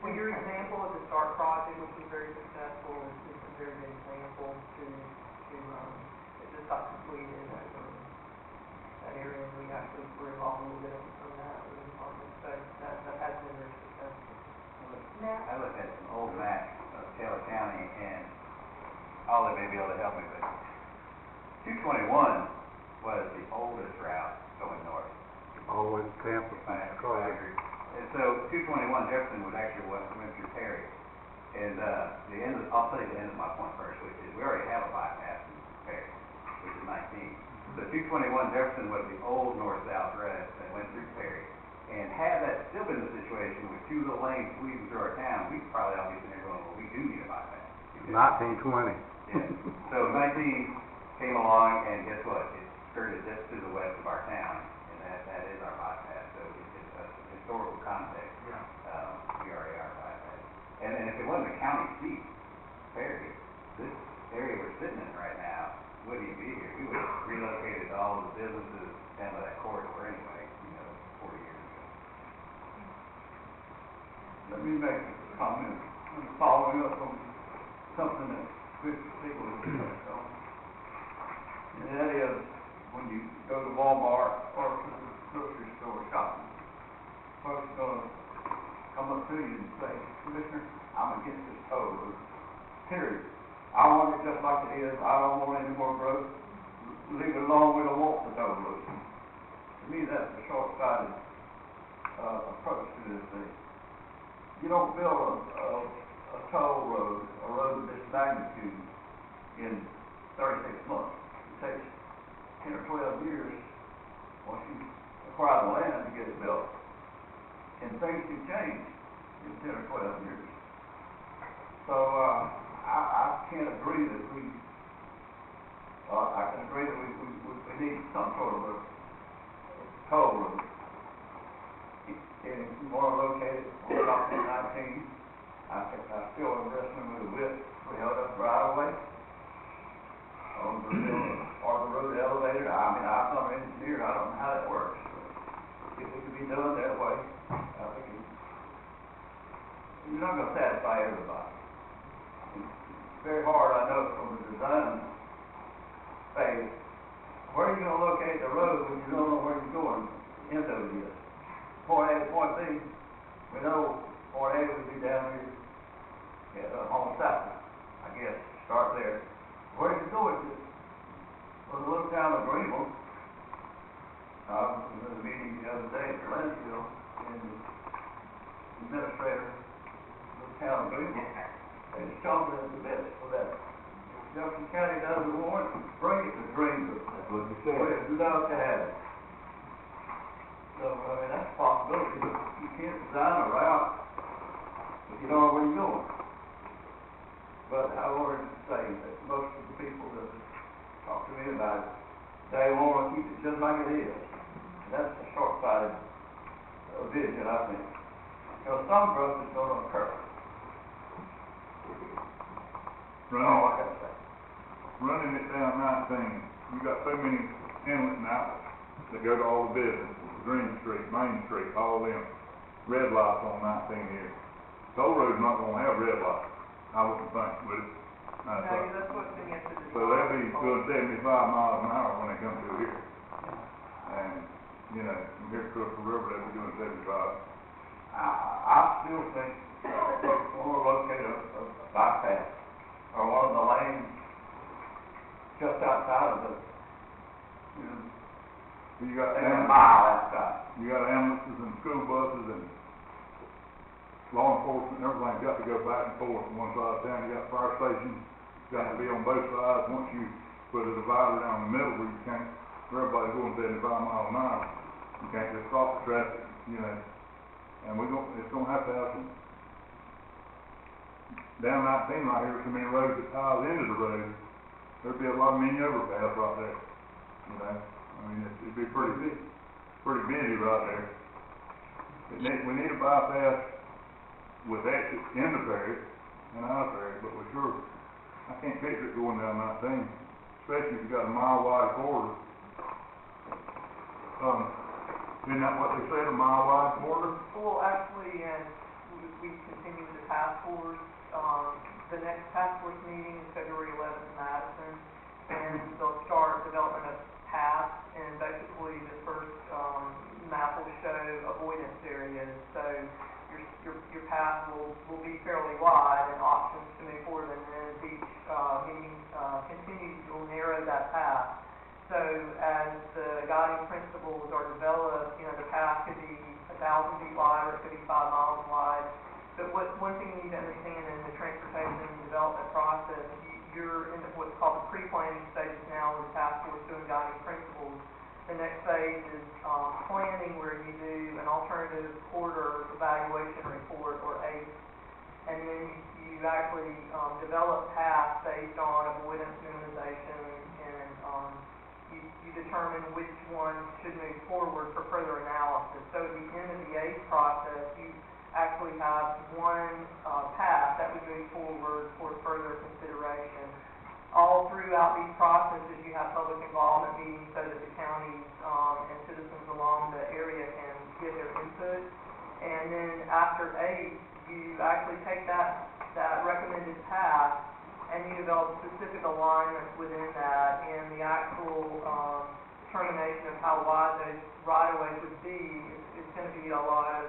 Well, your example of the START project, which was very successful, is a very good example it just got completed over that area, and we actually were involved a little bit from that with the department, so that has been very successful. I looked at some old maps of Taylor County, and Ollie may be able to help me, but 221 was the oldest route going north. Always Tampa, correct. And so 221 Jefferson was actually what went through Perry. And I'll tell you the end of my point first, which is we already have a bypass in Perry, which is 19. So 221 Jefferson was the old north-south road that went through Perry. And had that still been the situation with two little lanes weaving through our town, we'd probably all be sitting there going, well, we do need a bypass. 1920. Yeah. So 19 came along, and guess what? It skirted just to the west of our town, and that is our bypass. So it's a historical context. Yeah. We already are a bypass. And if it wasn't a county seat, Perry, this area we're sitting in right now wouldn't even be here. We would have relocated all the businesses down to that corridor anyway, 40 years ago. Let me make a comment, following up on something that Mr. Siegel was touched on. And that is, when you go to Walmart or to the grocery store shopping, folks are gonna come up to you and say, Commissioner, I'm against this toll road, period. I want it just like it is, I don't want any more growth, leave it alone, we don't want the toll road. To me, that's a short-sighted approach to this thing. You don't build a toll road, a road of this magnitude in 36 months. It takes 10 or 12 years once you acquire the land to get it built. And things can change in 10 or 12 years. So I can't agree that I can agree that we need some sort of a toll road. And if you want to locate it on Document 19, I still am wrestling with the width we held up right away. On the road elevator, I'm not an engineer, I don't know how that works. If it can be done that way, I think you're not going to satisfy everybody. It's very hard, I know, from the design phase. Where are you going to locate the road when you don't know where you're going? End of it is. Point A to point B, we know point A would be down here at Home South, I guess, start there. Where are you going to? Well, the little town of Greenville, I was in a meeting the other day at Landfill, and the administrator of the town of Greenville, they just chomping at the bit for that. If Jefferson County doesn't want it, bring it to Greenville. That's what you said. We'd love to have it. So, that's a possibility, but you can't design a route if you don't know where you're going. But I wanted to say that most of the people that talk to me about it, they want to keep it just like it is. And that's a short-sighted vision, I think. Some growth is going to occur. That's all I got to say. Running it down 19, you got so many inlets and outlets that go to all the businesses, Green Street, Main Street, all them. Red lights on 19 here. Toll road's not going to have red lights, I wouldn't think, would it? No, that's what's been yet to the. So they'll be doing 75 miles an hour when they come through here. And, from here to Crystal River, they'll be doing 75. I still think we're going to locate a bypass or one of the lanes just outside of the, You got a mile outside. You got ambulances and school buses and law enforcement, everything's got to go back and forth from one side of town. You got fire stations, got to be on both sides. Once you put a divider down the middle where you can't, where everybody's going 75 miles an hour, you can't just stop the traffic, And it's gonna have to have some, down 19 right here, so many roads that ties into the road, there'd be a lot of mini overpass right there, it'd be pretty busy right there. We need a bypass with exit in the parish and out of parish, but we're sure, I can't picture it going down 19, especially if you got a mile wide corridor. Isn't that what they said, a mile wide corridor? Well, actually, and we continue with the task force. The next task force meeting is February 11th in Madison, and they'll start development of paths, and basically the first map will show avoidance areas. So your path will be fairly wide and options to move forward, and then as each meeting continues, you'll narrow that path. So as the guiding principles are developed, the path could be 1,000 feet wide or it could be 5 miles wide. But one thing you need to understand in the transportation development process, you're in what's called the pre-planning stages now with the task force doing guiding principles. The next phase is planning, where you do an alternative corridor evaluation report, or ACE. And then you actually develop paths based on avoidance minimization, and you determine which one should move forward for further analysis. So at the end of the ACE process, you actually have one path that would move forward for further consideration. All throughout these processes, you have public involvement meetings so that the counties and citizens along the area can give their input. And then after ACE, you actually take that recommended path and you develop specific alignments within that, and the actual determination of how wide those right-of-ways would be is going to be a lot of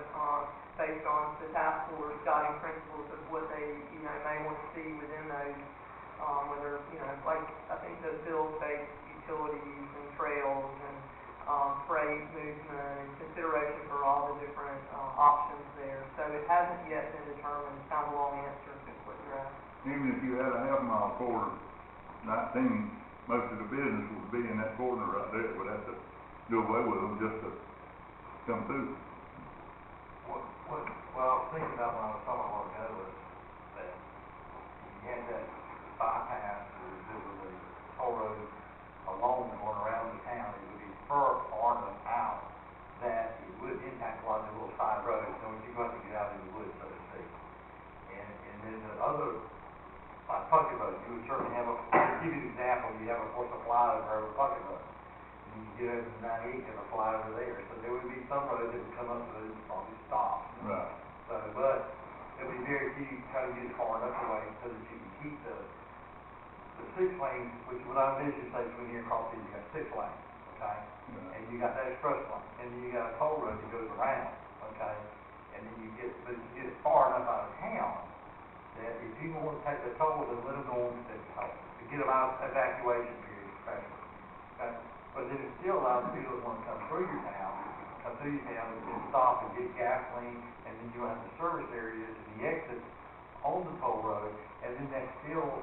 based on the task force guiding principles of what they may want to see within those, whether like I think the bill-based utilities and trails and freight movement and consideration for all the different options there. So it hasn't yet been determined. It's kind of a long answer to what you're asking. Even if you had a half-mile corridor, 19, most of the business would be in that corner right there. We'd have to do away with them just to come through. Well, I was thinking about when I was talking a while ago was that you had that bypass, or there was a toll road along going around the town. It would be far enough out that it would impact a lot of the little side roads. So you go have to get out in the woods, so to speak. And then the other, like Puckett Road, you would certainly have to give you an example, you have a force of flyover over Puckett Road. And you get over to 98, you have a flyover there. So there would be some roads that would come up with it and probably stop. Right. So, but it would be very few, try to get it far enough away so that you can keep the 6 lanes, which what I envision, say, when you're across here, you got 6 lanes, okay? Yeah. And you got that express lane, and then you got a toll road that goes around, okay? And then you get, but if you get it far enough out of town, that if you want to take the toll, then let them go on to get them out of evacuation period, especially, okay? But then it still allows people that want to come through your town and stop and get gasoline, and then you have the service areas and the exits on the toll road, and then that still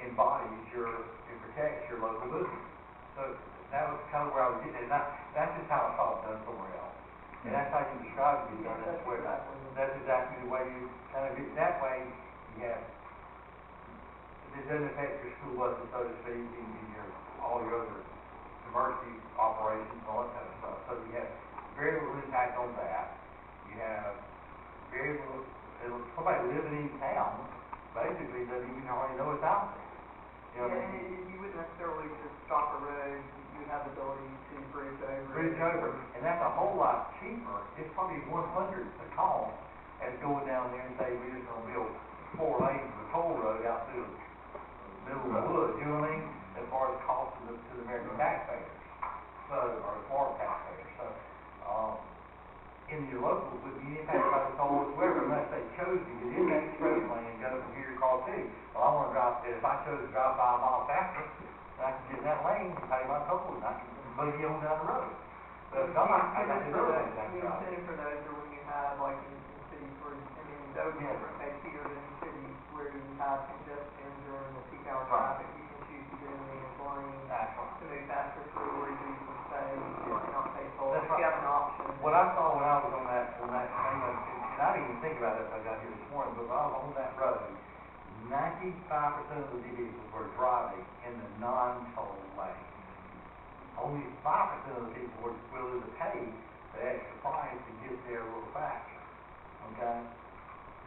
embodies and protects your local business. So that was kind of where I was getting at. That's just how I saw it done somewhere else. And that's how you describe it being done elsewhere. That's exactly the way you kind of get, that way you have, it doesn't affect your school buses, so to speak, and all your other commercial operations and all that kind of stuff. So you have very little impact on that. You have very little, somebody living in town basically doesn't even hardly know it's out there. And you wouldn't necessarily just stop a road, you would have the ability to bridge over. And that's a whole lot cheaper. It's probably 1/100 the cost as going down there and say, we're just gonna build 4 lanes of a toll road out through the middle of the woods, you know what I mean? As far as cost to the American taxpayers, or the foreign taxpayers. So, in your local, would be impacted by the toll whatsoever, unless they chose to get in that express lane and go from here across city. Well, I wanna drive, if I chose to drive 5 miles faster, then I can get in that lane and pay my toll, and I can buggy on down the road. But if not, I got to do it. The incentive for those are when you have, like in cities where, those are different case here than cities where you have congestion during the peak hour traffic, you can choose to get in the lane to move faster through, or you can stay and not pay toll. That's You have an option. What I saw when I was on that thing, and I didn't even think about it until I got here this morning, but when I was on that road, 95% of the vehicles were driving in the non-toll lane. Only 5% of the people were willing to pay the extra price to get there there a little faster, okay?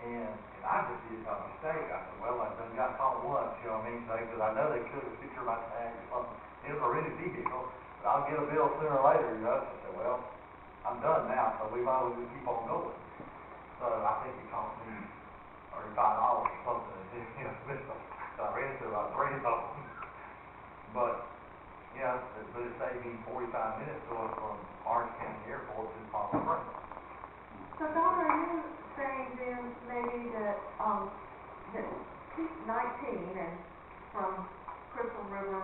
And I just did a mistake. I said, well, I done got caught once, you know what I mean? Because I know they could have fixed my tag or something. It was a rented vehicle, but I'll get a bill sooner or later, you know? So I said, well, I'm done now, so we might as well just keep on going. So I think it cost me $35 or something, you know, so I ran into about 3 of them. But, you know, but it saved me 45 minutes going from Orange County Airport to Palm Springs. So Don, are you saying then maybe that, that 19 and from Crystal River,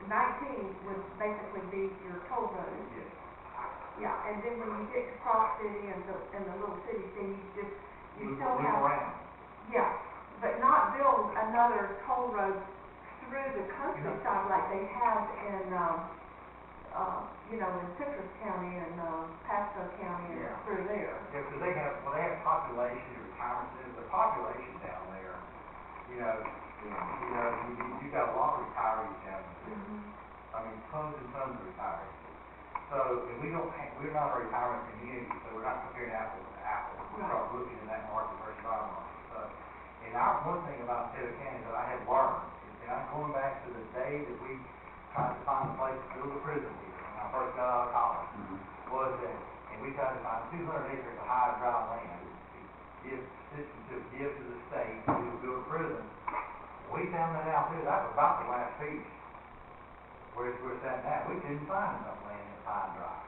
19 would basically be your toll road? Yes. Yeah, and then when you get to Cross City and the little cities, then you still Loop have. around. Yeah, but not build another toll road through the countryside like they have in, you know, in Citrus County and, Pasco County and Yeah. through there. Yeah, because they have population, retirement centers, the population down there, you know, you got a lot of retirees down there. I mean, tons and tons of retirees. So, and we're not a retirement community, so we're not comparing apples to apples. We start looking at that market versus our market. So, and one thing about Taylor County that I have learned, and I'm going back to the day that we tried to find a place to build a prison here, when I first got out of college, was that, and we tried to find 200 acres of high and dry land to give to the state to build a prison. We found that out too. That was about the last piece. Where we're at now, we couldn't find enough land in high and dry.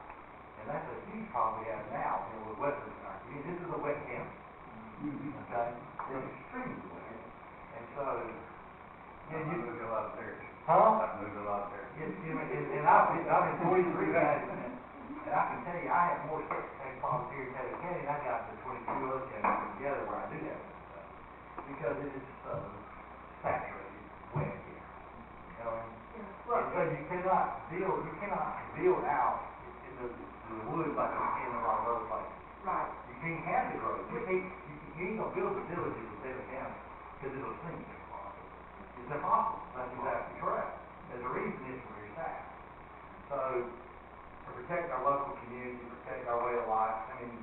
And that's a huge problem we have now, you know, with wetlands in our community. This is a wet county. Okay? It's extremely wet. And so, Yeah, you moved a lot of dirt. huh? I've moved a lot of dirt. Yes, you know, and I've been 43 guys, and I can tell you, I have more septic problems here in Taylor County than I got the 22 other counties together where I do have this stuff. Because it is so saturated wet here. You know, and so you cannot build out in the woods like you can in a lot of other places. Right. You can't have the growth. You ain't gonna build the villages in Taylor County, because it'll sink. It's impossible. That's exactly correct. There's a reason it's where it's at. So, to protect our local community, protect our way of life, I mean,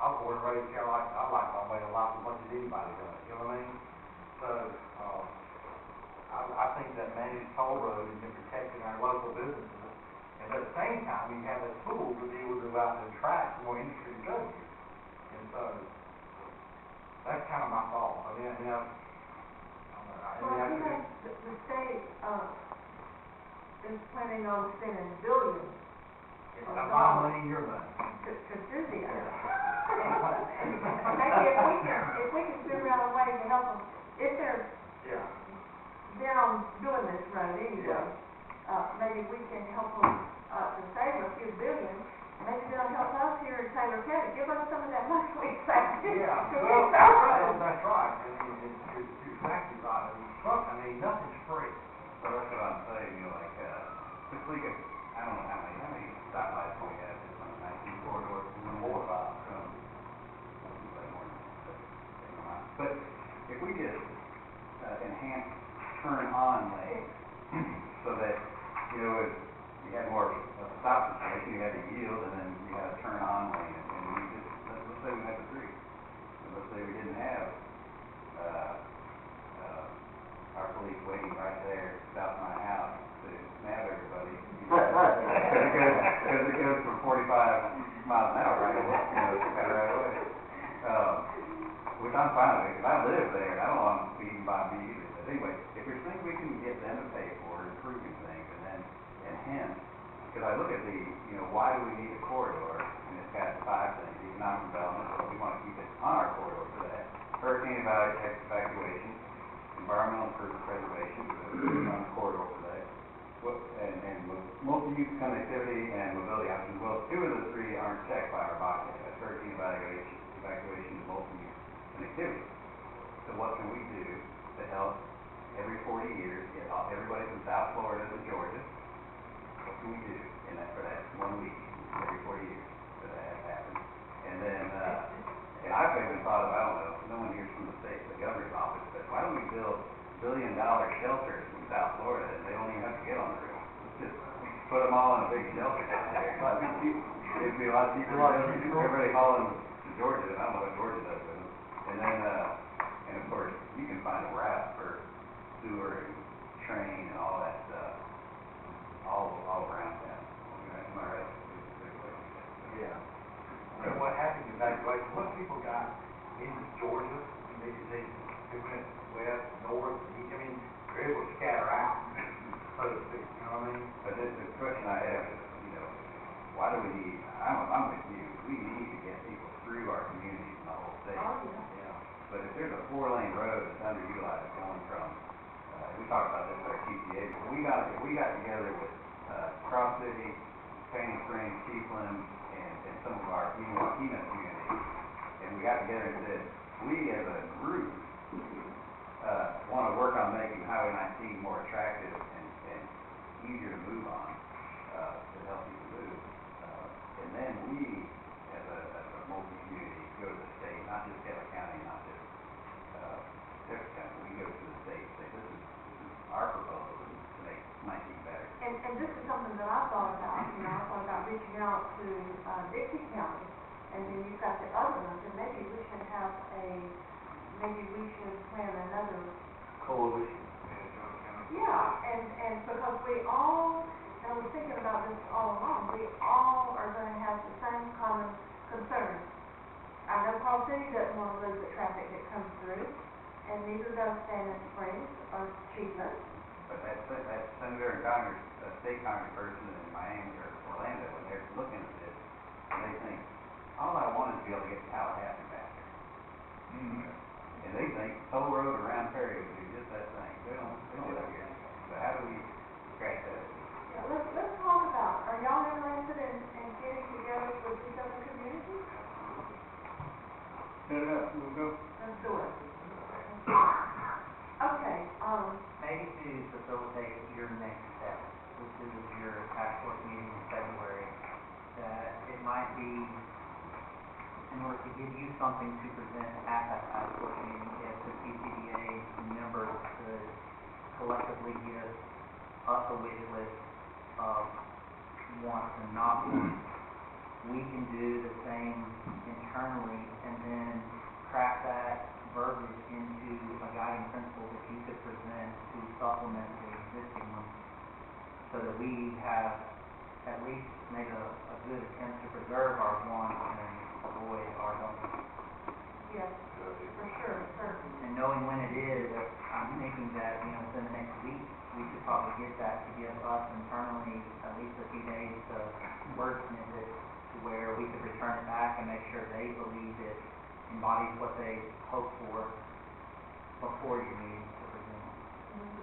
I was born and raised here, I like my way of life as much as anybody does, you know what I mean? So, I think that managed toll road is in protecting our local businesses, and at the same time, we have a tool to be able to go out and attract more industry to go here. And so, that's kind of my thought. I mean, you know, Well, you know, the state, is planning on spending billions it's not my money, your money. to do this. Maybe if we can figure out a way to help them, if they're on doing this road anyway, maybe we can help them, to save a few billion. Maybe they'll help us here in Taylor County, give us some of that money we saved. Yeah, to well, fix our roads. that's right. I mean, you're exactly right. I mean, nothing's free. So that's what I'm saying, you know, like, if we could, I don't know how many stoplights we have, it's on 19 corridors, 4 or 5, from, but if we just, enhance turn-on lanes, so that, you know, if you had more of a stop situation, you had to yield, and then you had a turn-on lane, and we just, let's say we had the 3, and let's say we didn't have, our police waiting right there south of my house to nab everybody. Because it goes from 45 miles an hour, right, you know, kind of right away. Which I'm fine with, because I live there, and I don't want them speeding by me either. But anyway, if there's things we can get them to pay for, improving things, and then enhance, because I look at the, you know, why do we need a corridor? And it's got 5 things: economic development, so we want to keep it on our corridor for that. Hurricane evacuation, environmental preservation, on the corridor for that. And multi-use connectivity and mobility options. Well, 2 of the 3 aren't checked by our BOCC. That's hurricane evacuation and multi-use connectivity. So what can we do to help every 40 years get everybody from South Florida to Georgia? What can we do in that for that 1 week every 40 years for that to happen? And then, and I've even thought of, I don't know, no one hears from the state, the governor's office, but why don't we build billion-dollar shelters in South Florida, and they don't even have to get on the roof? Let's just put them all in a big shelter down there. It'd be a lot cheaper. Everybody hauling to Georgia, and I don't know what Georgia does with them. And then, and of course, you can find a route for sewer and train and all that stuff, all around that. Am I right? Yeah. And what happened in evacuation, once people got into Georgia, they went west, north, east, I mean, they're able to scatter out, so to speak, you know what I mean? But the question I have is, you know, why do we need, I'm with you, we need to get people through our communities in the whole state. Oh, yeah. Yeah. But if there's a 4-lane road that's underutilized going from, we talked about this at our TCA, but we got together with, Cross City, Painting Springs, Chiefland, and some of our Waukeena communities, and we got together and said, we as a group, want to work on making Highway 19 more attractive and easier to move on, to help people move. And then we, as a multi-community, go to the state, not just Taylor County, not just, Jefferson County, we go to the state and say, this is our proposal to make 19 better. And this is something that I thought about, you know, I thought about reaching out to, Dixie County, and then you've got the other ones, and maybe we should plan another. Coalition. Yeah, and because we all, and I was thinking about this all along, we all are gonna have the same common concerns. I know Paul City doesn't wanna lose the traffic that comes through, and neither does Standing Springs or Chiefland. But that senator and Congress, state congressperson in Miami or Orlando, when they're looking at this, and they think, all I want is to be able to get to Tallahassee back there. And they think Toll Road around Perry would do just that thing. They don't look here. So how do we scratch that? Yeah, let's talk about, are y'all interested in getting together with these other communities? Set it up, we'll go. Let's do it. Okay, Maybe to facilitate your next step, which is your task force meeting in February, that it might be, in order to give you something to present at that task force meeting, if the TCDA members could collectively give us a wish list of wants and not wants, we can do the same internally and then craft that verbiage into a guiding principle that you could present to supplement the existing one, so that we have at least made a good attempt to preserve our wants and avoid our don'ts. yes, for sure, certainly. And knowing when it is, I'm thinking that, you know, within the next week, we could probably get that to give us internally at least a few days to wordsmith it to where we could return it back and make sure they believe it embodies what they hope for before your meeting to present.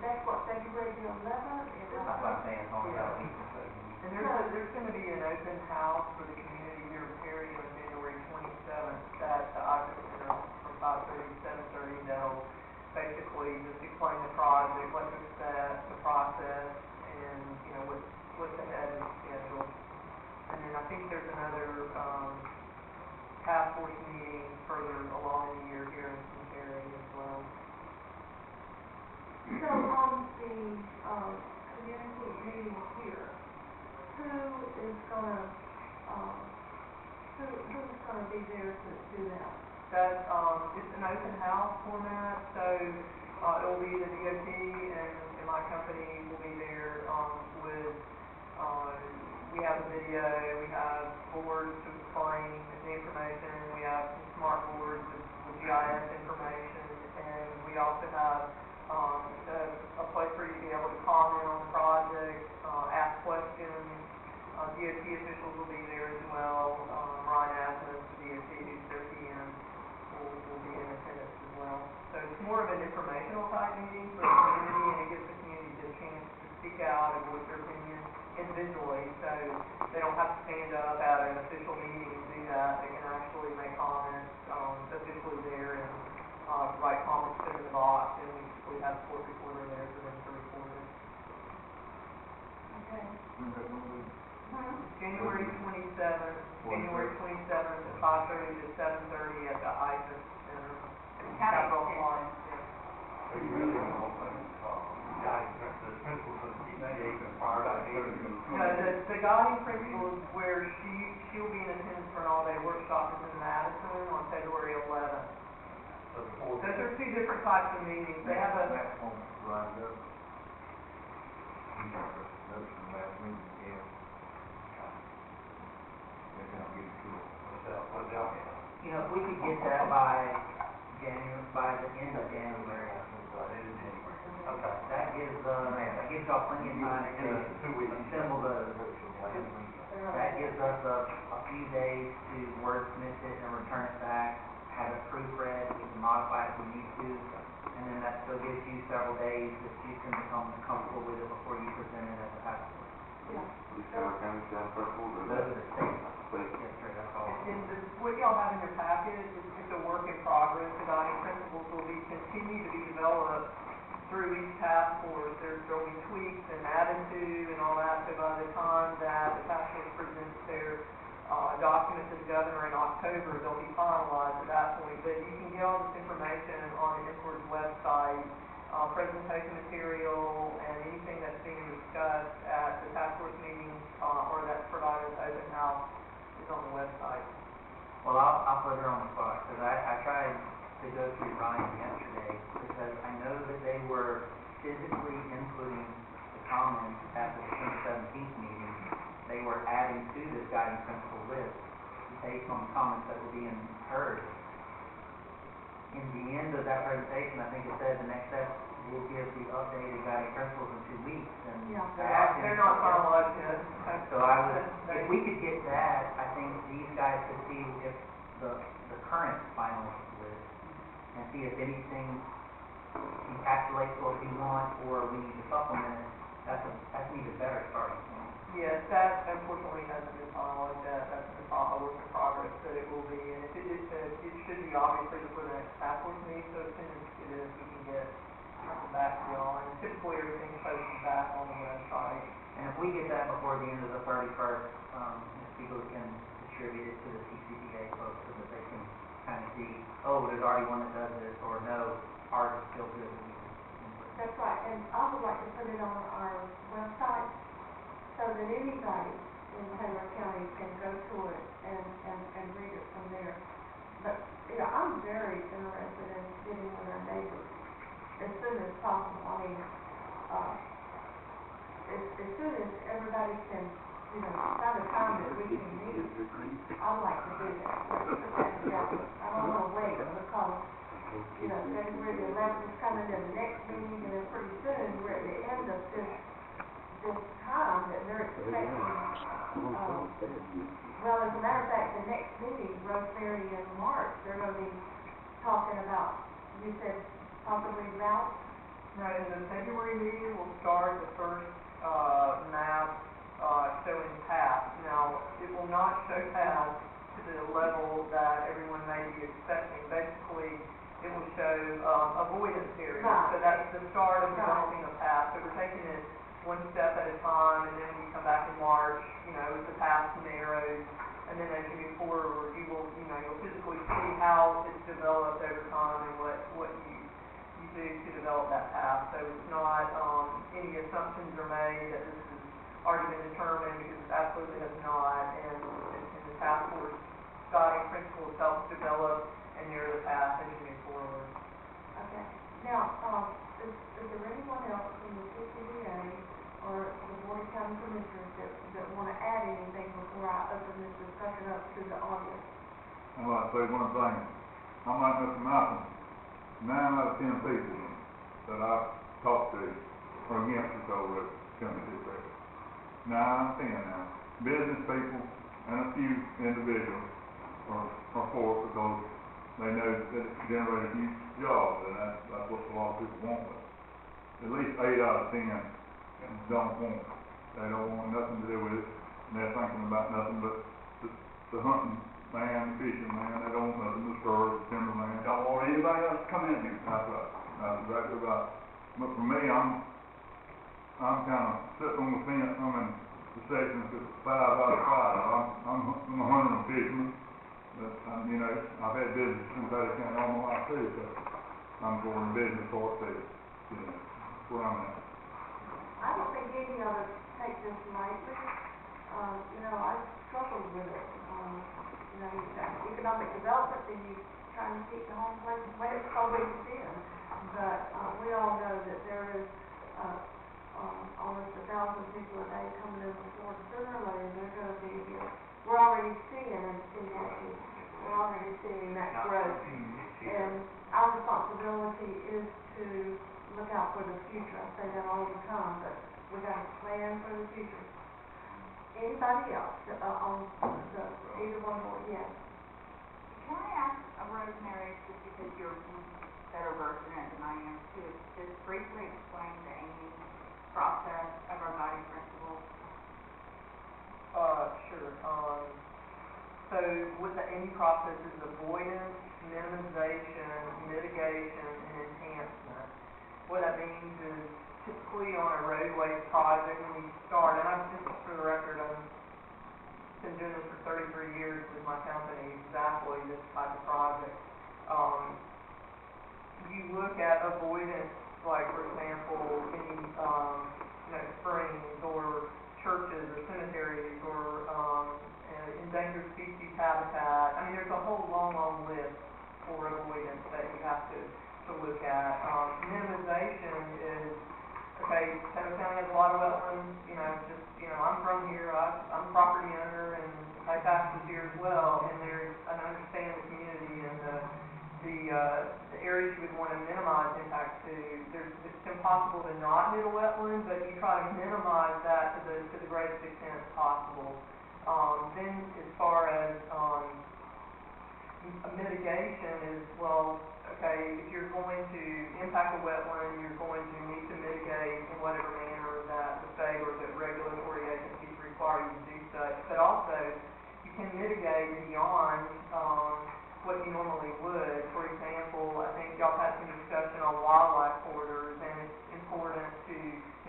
That's what, February the 11th? That's what I'm saying, it's only about a week or so. And there's gonna be an open house for the community here in Perry on January 27th at the Icon Center from 5:30 to 7:30. That'll basically just explain the project, what to expect, the process, and, you know, what's ahead of the schedule. And then I think there's another, task force meeting further along in the year here in Perry as well. So on the, community meeting here, who's gonna be there to do that? That's, it's an open house format, so, it'll be the DOT and my company will be there, with, we have a video, we have boards to explain the information, we have some smart boards with GIS information, and we also have, a place for you to be able to comment on the project, ask questions. DOT officials will be there as well. Ryan Asmus, the DOT, who's their PM, will be in attendance as well. So it's more of an informational type meeting for the community, and it gives the community the chance to speak out and voice their opinion individually, so they don't have to stand up at an official meeting and do that. They can actually make comments, officially there and, write comments, put in the box, and we have a court reporter there for them to record it. Okay. January 27th, at 5:30 to 7:30 at the ISIS Center. Capital One, yeah. So you really don't think, the principles of the TCA can fire that meeting? No, the guiding principle is where she she'll be in attendance for an all-day workshop in Madison on February 11th. So before. Those are two different types of meetings. They have a, Next one, lined up. You got the notes from last meeting, yeah. They're gonna give it to us. What's y'all get? You know, if we could get that by the end of January, Okay. that gives y'all plenty of time to assemble those. That gives us a few days to wordsmith it and return it back, have it proofread, we can modify it if we need to, and then that still gives you several days that you can become comfortable with it before you present it as a task force. These kind of county staff principals or Those are the state. State. Yes, sir, that's all. and what y'all have in your packet is it's a work in progress. The guiding principles will continue to be developed through each task force. There'll be tweaks and added to and all that, so by the time that the task force presents their document to the governor in October, they'll be finalized at that point. But you can get all this information on the Incore's website, presentation material, and anything that's being discussed at the task force meetings, or that's provided at open house is on the website. Well, I'll put her on the spot, because I tried to go through Ryan yesterday, because I know that they were physically inputting the comments at the December 17th meeting. They were adding to this guiding principle list based on the comments that were being heard. In the end of that presentation, I think it said the next step will give the updated guiding principles in 2 weeks, and Yeah. They're not finalized yet. so if we could get that, I think these guys could see if the current final list, and see if anything encapsulates what we want, or we need to supplement it. That's an even better starting point. Yes, that unfortunately hasn't been finalized yet. That's a work in progress, but it will be, and it should be obviously before the next task force meeting, so as soon as it is, we can get something back to y'all, and typically everything's posted back on the website. And if we get that before the end of the 31st, Ms. Spiegel can distribute it to the TCPA folks so that they can kind of see, oh, there's already one that does this, or no, ours is still good. That's right, and I would like to put it on our website so that anybody in Taylor County can go to it and read it from there. But, you know, I'm very interested in getting with our neighbors as soon as possible. I mean, as soon as everybody can, you know, find a time that we can meet, I'd like to do that. Let's put that together. I don't want to wait because, you know, February the 11th is coming to the next meeting, and then pretty soon we're at the end of this time that they're expecting. Well, as a matter of fact, the next meeting, Rosemary in March, they're going to be talking about, you said, possibly routes. Right, and the February meeting will start the first map showing paths. Now, it will not show paths to the level that everyone may be expecting. Basically, it will show avoidance areas. Right. So that's the start of Right. developing a path. So we're taking it one step at a time, and then when you come back in March, you know, as the path narrows, and then as you move forward, you'll physically see how it's developed over time and what you do to develop that path. So it's not any assumptions are made that this has already been determined, because it absolutely has not, and the task force guiding principles help develop and narrow the path as you move forward. Okay. Now, is there anyone else from the CCDA or the Board of County Commissioners that want to add anything before I open this discussion up to the audience? I'd like to say one thing. I'm like Mr. Malcolm. 9 out of 10 people that I've talked to are against this over at County District. 9 out of 10 now. Business people and a few individuals are for it because they know that it generates huge jobs, and that's what a lot of people want. But at least 8 out of 10 don't want it. They don't want nothing to do with it, and they're thinking about nothing but the hunting man, the fishing man. They don't want nothing to stir, the timber man. Don't want anybody else to come in here. That's right. That's exactly right. But for me, I'm kind of sitting on the fence. I'm in the sections that's 5 out of 5. I'm a hunter and fisherman, but you know, I've had business in Taylor County all my life too, so I'm going to business for it too. You know, that's where I'm at. I don't think any of us take this lightly. you know, I struggled with it. You know, you have economic development, and you trying to keep the home place the way it's always been. But, we all know that there is, almost 1,000 people a day coming in from Florida. Sooner or later, they're gonna be here. We're already seeing we're already seeing that growth. And our responsibility is to look out for the future. I say that all the time, but we gotta plan for the future. Anybody else, on the, either one more, yes? Can I ask Rosemary, just because you're better versed in it than I am, to just briefly explain the Amy process of our guiding principles? Sure. So what the AIME process is: avoidance, minimization, mitigation, and enhancement. What that means is typically on a roadway project when you start, and I've just for the record, I've been doing this for 33 years with my company, exactly this type of project. You look at avoidance, like for example, any springs or churches or cemeteries or endangered species habitat. I mean, there's a whole long list for avoidance that you have to look at. Minimization is, okay, Tennessee County has a lot of wetlands, I'm from here, I'm a property owner, and I pasture here as well, and I understand the community and the areas you would want to minimize impact to. It's impossible to not hit a wetland, but you try to minimize that to the greatest extent possible. Then as far as mitigation is, well, okay, if you're going to impact a wetland, you're going to need to mitigate in whatever manner that the state or the regulatory agencies require you to do such. But also, you can mitigate beyond what you normally would. For example, I think y'all had some discussion on wildlife corridors, and it's important to,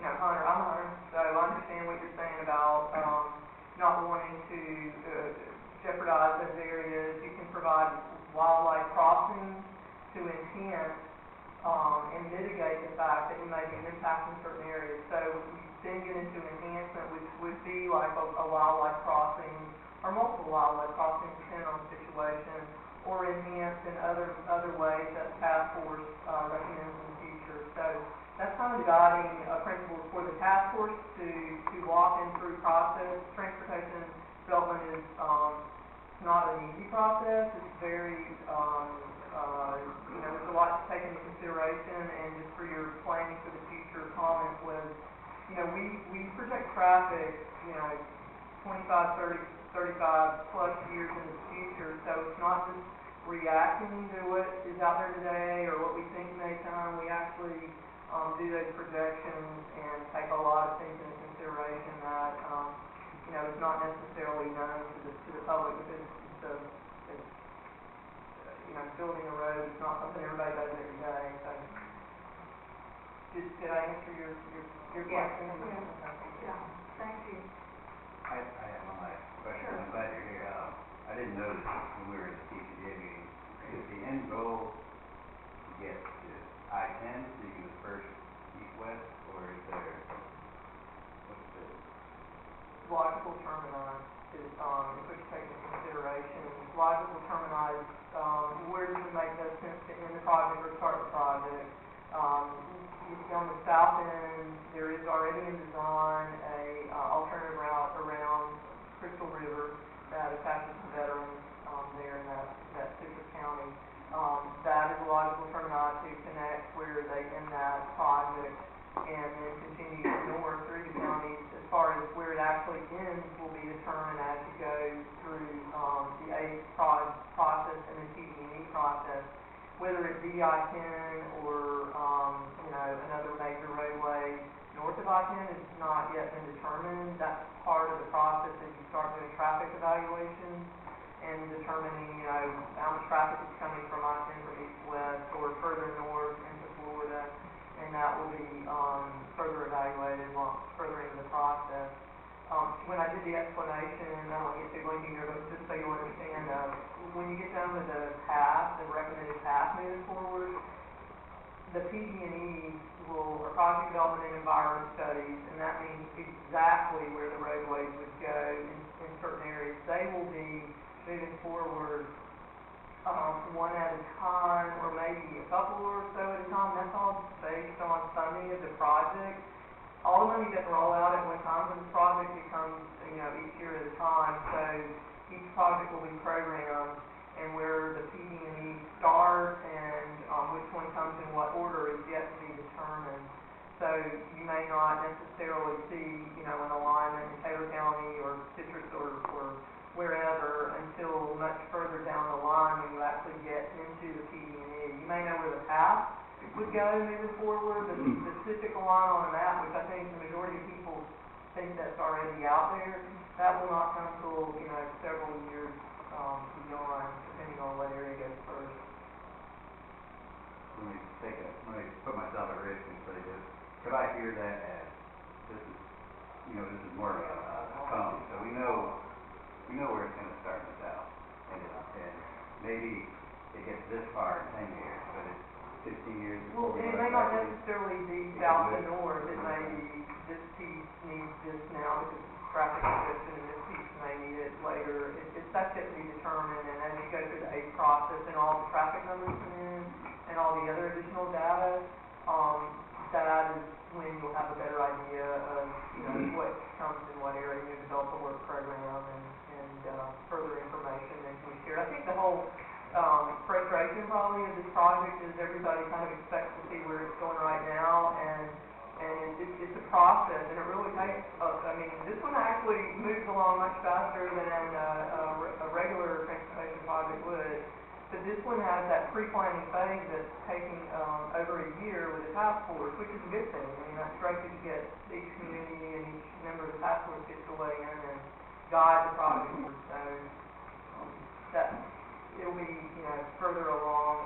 hunter. I'm a hunter, so I understand what you're saying about not wanting to jeopardize those areas. You can provide wildlife crossings to enhance and mitigate the fact that you may be impacting certain areas. So you then get into enhancement, which would be like a wildlife crossing or multiple wildlife crossings, depending on the situation, or enhanced in other ways that the task force recommends in the future. So that's kind of the guiding principles for the task force to walk them through process. Transportation development is not an easy process. It's very, there's a lot to take into consideration, and just for your planning for the future, comment was, we project traffic, 25, 30, 35 plus years into the future, so it's not just reacting to what is out there today or what we think may come. We actually do those projections and take a lot of things into consideration that is not necessarily known to the public, because building a road is not something everybody does every day. So, did I answer your question? Yeah. Thank you. I have one last question. Sure. I'm glad you're here. I didn't notice when we were in the TCDA meeting, is the end goal to get to I-10, so you go first east-west, or is there, what's the? Logical termini is, what you take into consideration. Logical termini is, where does it make most sense to end the project or start the project? On the south end, there is already in design a alternative route around Crystal River that attaches to veterans there in that Citrus County. That is a logical termini to connect where they end that project, and then continue north through the county. As far as where it actually ends will be determined as you go through the ACE process and the TD&E process. Whether it be I-10 or another major roadway north of I-10 has not yet been determined. That's part of the process as you start doing traffic evaluations and determining how much traffic is coming from I-10 from east-west or further north into Florida, and that will be further evaluated further into the process. When I did the explanation, I don't get too lengthy here, but just so you understand, when you get down to the path, the recommended path moving forward, the PD&E or project development and environment studies, and that means exactly where the roadways would go in certain areas. They will be moving forward one at a time, or maybe a couple or so at a time. That's all based on funding of the project. All the money doesn't roll out at one time for this project. It comes, each year at a time. So each project will be programmed, and where the PD&E starts and which one comes in what order is yet to be determined. So you may not necessarily see, an alignment in Taylor County or Citrus or wherever until much further down the line when you actually get into the PD&E. You may know where the path would go moving forward, but the specific line on a map, which I think the majority of people think that's already out there, that will not come till, several years beyond, depending on what area goes first. Let me put myself at risk and say this. Could I hear that as, this is more of a tone, so we know where it's going to start in the south, and maybe it gets this far in 10 years, but it's 15 years. Well, and it may not necessarily be south to north. It may be this piece needs this now because of traffic congestion, and this piece may need it later. It's that yet to be determined, and as you go through the ACE process and all the traffic numbers come in and all the other additional data, that is when you'll have a better idea of what comes in what area. You develop a work program and further information that can be shared. I think the whole frustration probably of this project is everybody kind of expects to see where it's going right now, and it's a process, and it really takes. This one actually moves along much faster than a regular transportation project would. But this one has that pre-planning phase that's taking over a year with the task force, which is a good thing. That's great that you get each community and each member of the task force gets to weigh in and guide the project. So that it'll be further along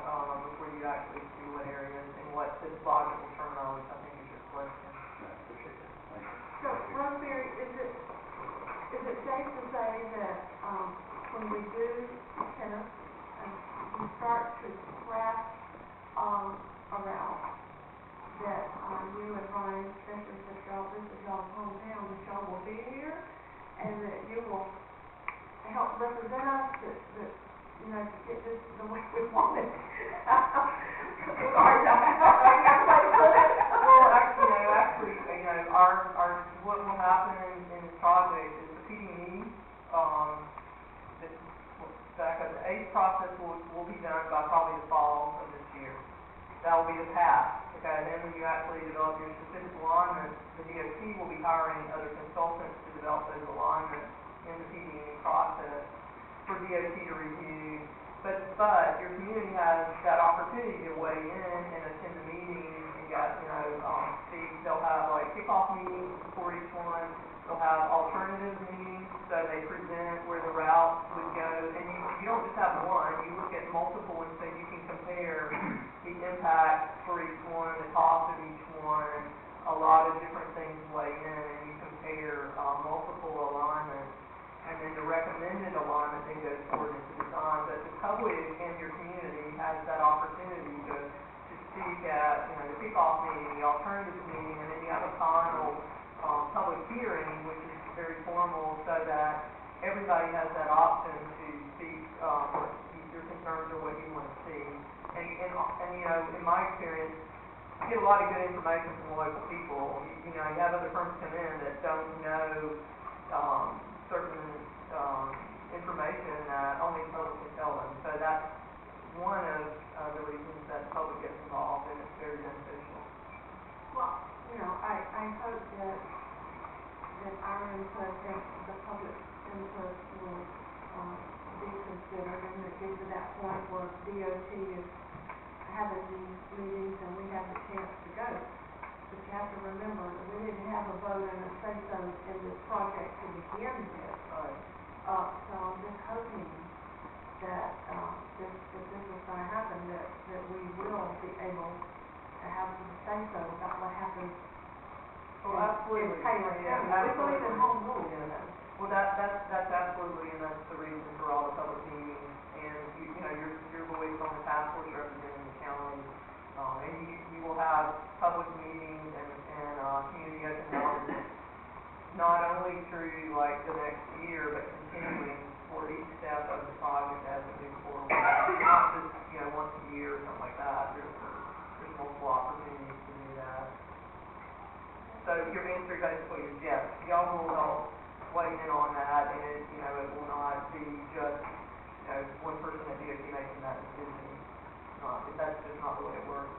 before you actually see what areas and what the logical terminology, I think, is your question. I appreciate that. Thank you. So, Rosemary, is it safe to say that when we do tennis and we start to craft a route, that you and Ryan, especially since this is y'all's hometown, that y'all will be here, and that you will help represent us, that to get this the way we want it. Sorry, Well, actually, our what will happen in this project is the PD&E, the ACE process will be done by probably the fall of this year. That will be the path. Okay, and then when you actually develop your specific alignments, the DOT will be hiring other consultants to develop those alignments in the PD&E process for DOT to review. But your community has that opportunity to weigh in and attend the meetings and they'll have like kickoff meetings before each one. They'll have alternative meetings, so they present where the route would go. And you don't just have one, you look at multiple, and so you can compare the impact for each one, the cost of each one, a lot of different things weigh in, and you compare multiple alignments. And then the recommended alignment then goes forward into design. But the public and your community has that opportunity to speak at the kickoff meeting, the alternatives meeting, and then you have a final public hearing, which is very formal, so that everybody has that option to speak what your concerns or what you want to see. And in my experience, you get a lot of good information from the local people. You have other firms come in that don't know certain information that only the public can tell them. So that's one of the reasons that the public gets involved, and it's very beneficial. Well, I hope that our input and the public input will be considered, and it gets to that point where DOT is having these meetings and we have the chance to go. But you have to remember that we didn't have a vote and a say-so in this project to begin with. So I'm just hoping that if this is going to happen, that we will be able to have some say-so about what happens. Well, absolutely. In Taylor County. We believe in home rule. Well, that's absolutely, and that's the reason for all the public meetings. And your voice on the task force representing the county And you will have public meetings and community open houses, not only through like the next year, but continuing for each step of the project as it moves forward. Not just, once a year or something like that. There's multiple opportunities to do that. So your answer basically is yes. Y'all will help weigh in on that, and it will not be just, one person at DOT making that decision. That's just not the way it works.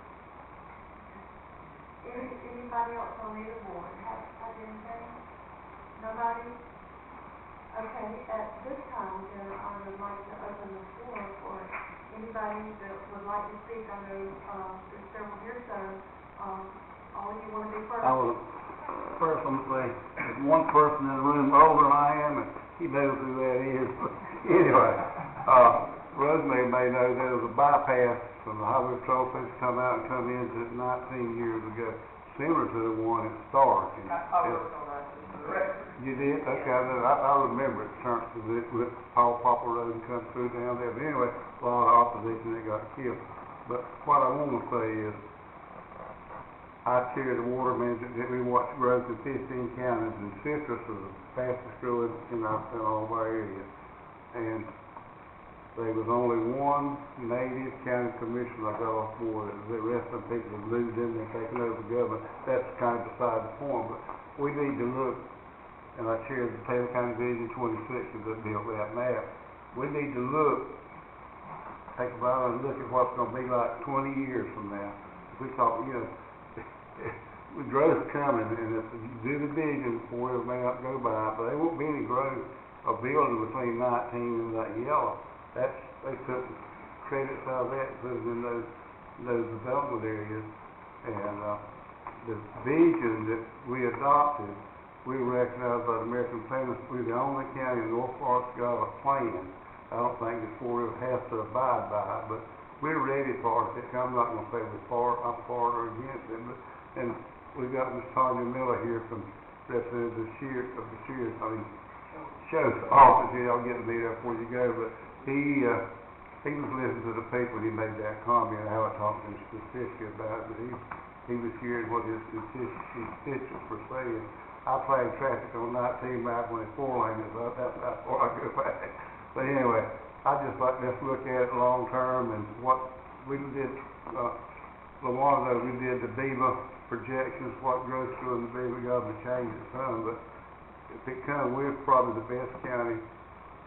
Anybody else on either board have anything? Nobody? Okay, at this time, then I would like to open the floor for anybody that would like to speak. I know, there's several here, so, all of you want to be first? First, I'm gonna say, there's one person in the room older than I am, and he knows who that is. But anyway, Rosemary may know there was a bypass from the highway patrol supposed to come out and come into it 19 years ago, similar to the one at Stark. I worked on that just for the record. You did? Okay, I remember it turned to this with Paul Popper Road and come through down there. But anyway, a lot of opposition that got killed. But what I want to say is, I chair the water management that we watch growth in 15 counties, and citrus is the fastest growing in all of our area. And there was only one native county commissioner I got off board. The rest of the people have moved in and taken over government. That's kind of beside the point. But we need to look, and I chair the Taylor County Division 26 that built that map. We need to look, take a while and look at what's going to be like 20 years from now. If we talk, with growth coming, and if you do the vision before it may not go by, but there won't be any growth of building between 19 and that yellow. They took credits out of that and put it in those development areas. And the vision that we adopted, we were recognized by the American Family. We're the only county in North Florida that's got a plan. I don't think the Fort River has to abide by it, but we're ready for it. I'm not going to say I'm for or against it, but and we've got Ms. Tanya Miller here from Representative Show's office here. I'll get to be there before you go, but he was listening to the people when he made that comment. I haven't talked to him specifically about it, but he was hearing what his constituents were saying. I played traffic on 19 back when it's 4 lane is up. That's before I go back. But anyway, I just like let's look at it long term and what we did. Lawanza, we did the BEMA projections, what growth's going to be. We got to change it some, but if it comes, we're probably the best county,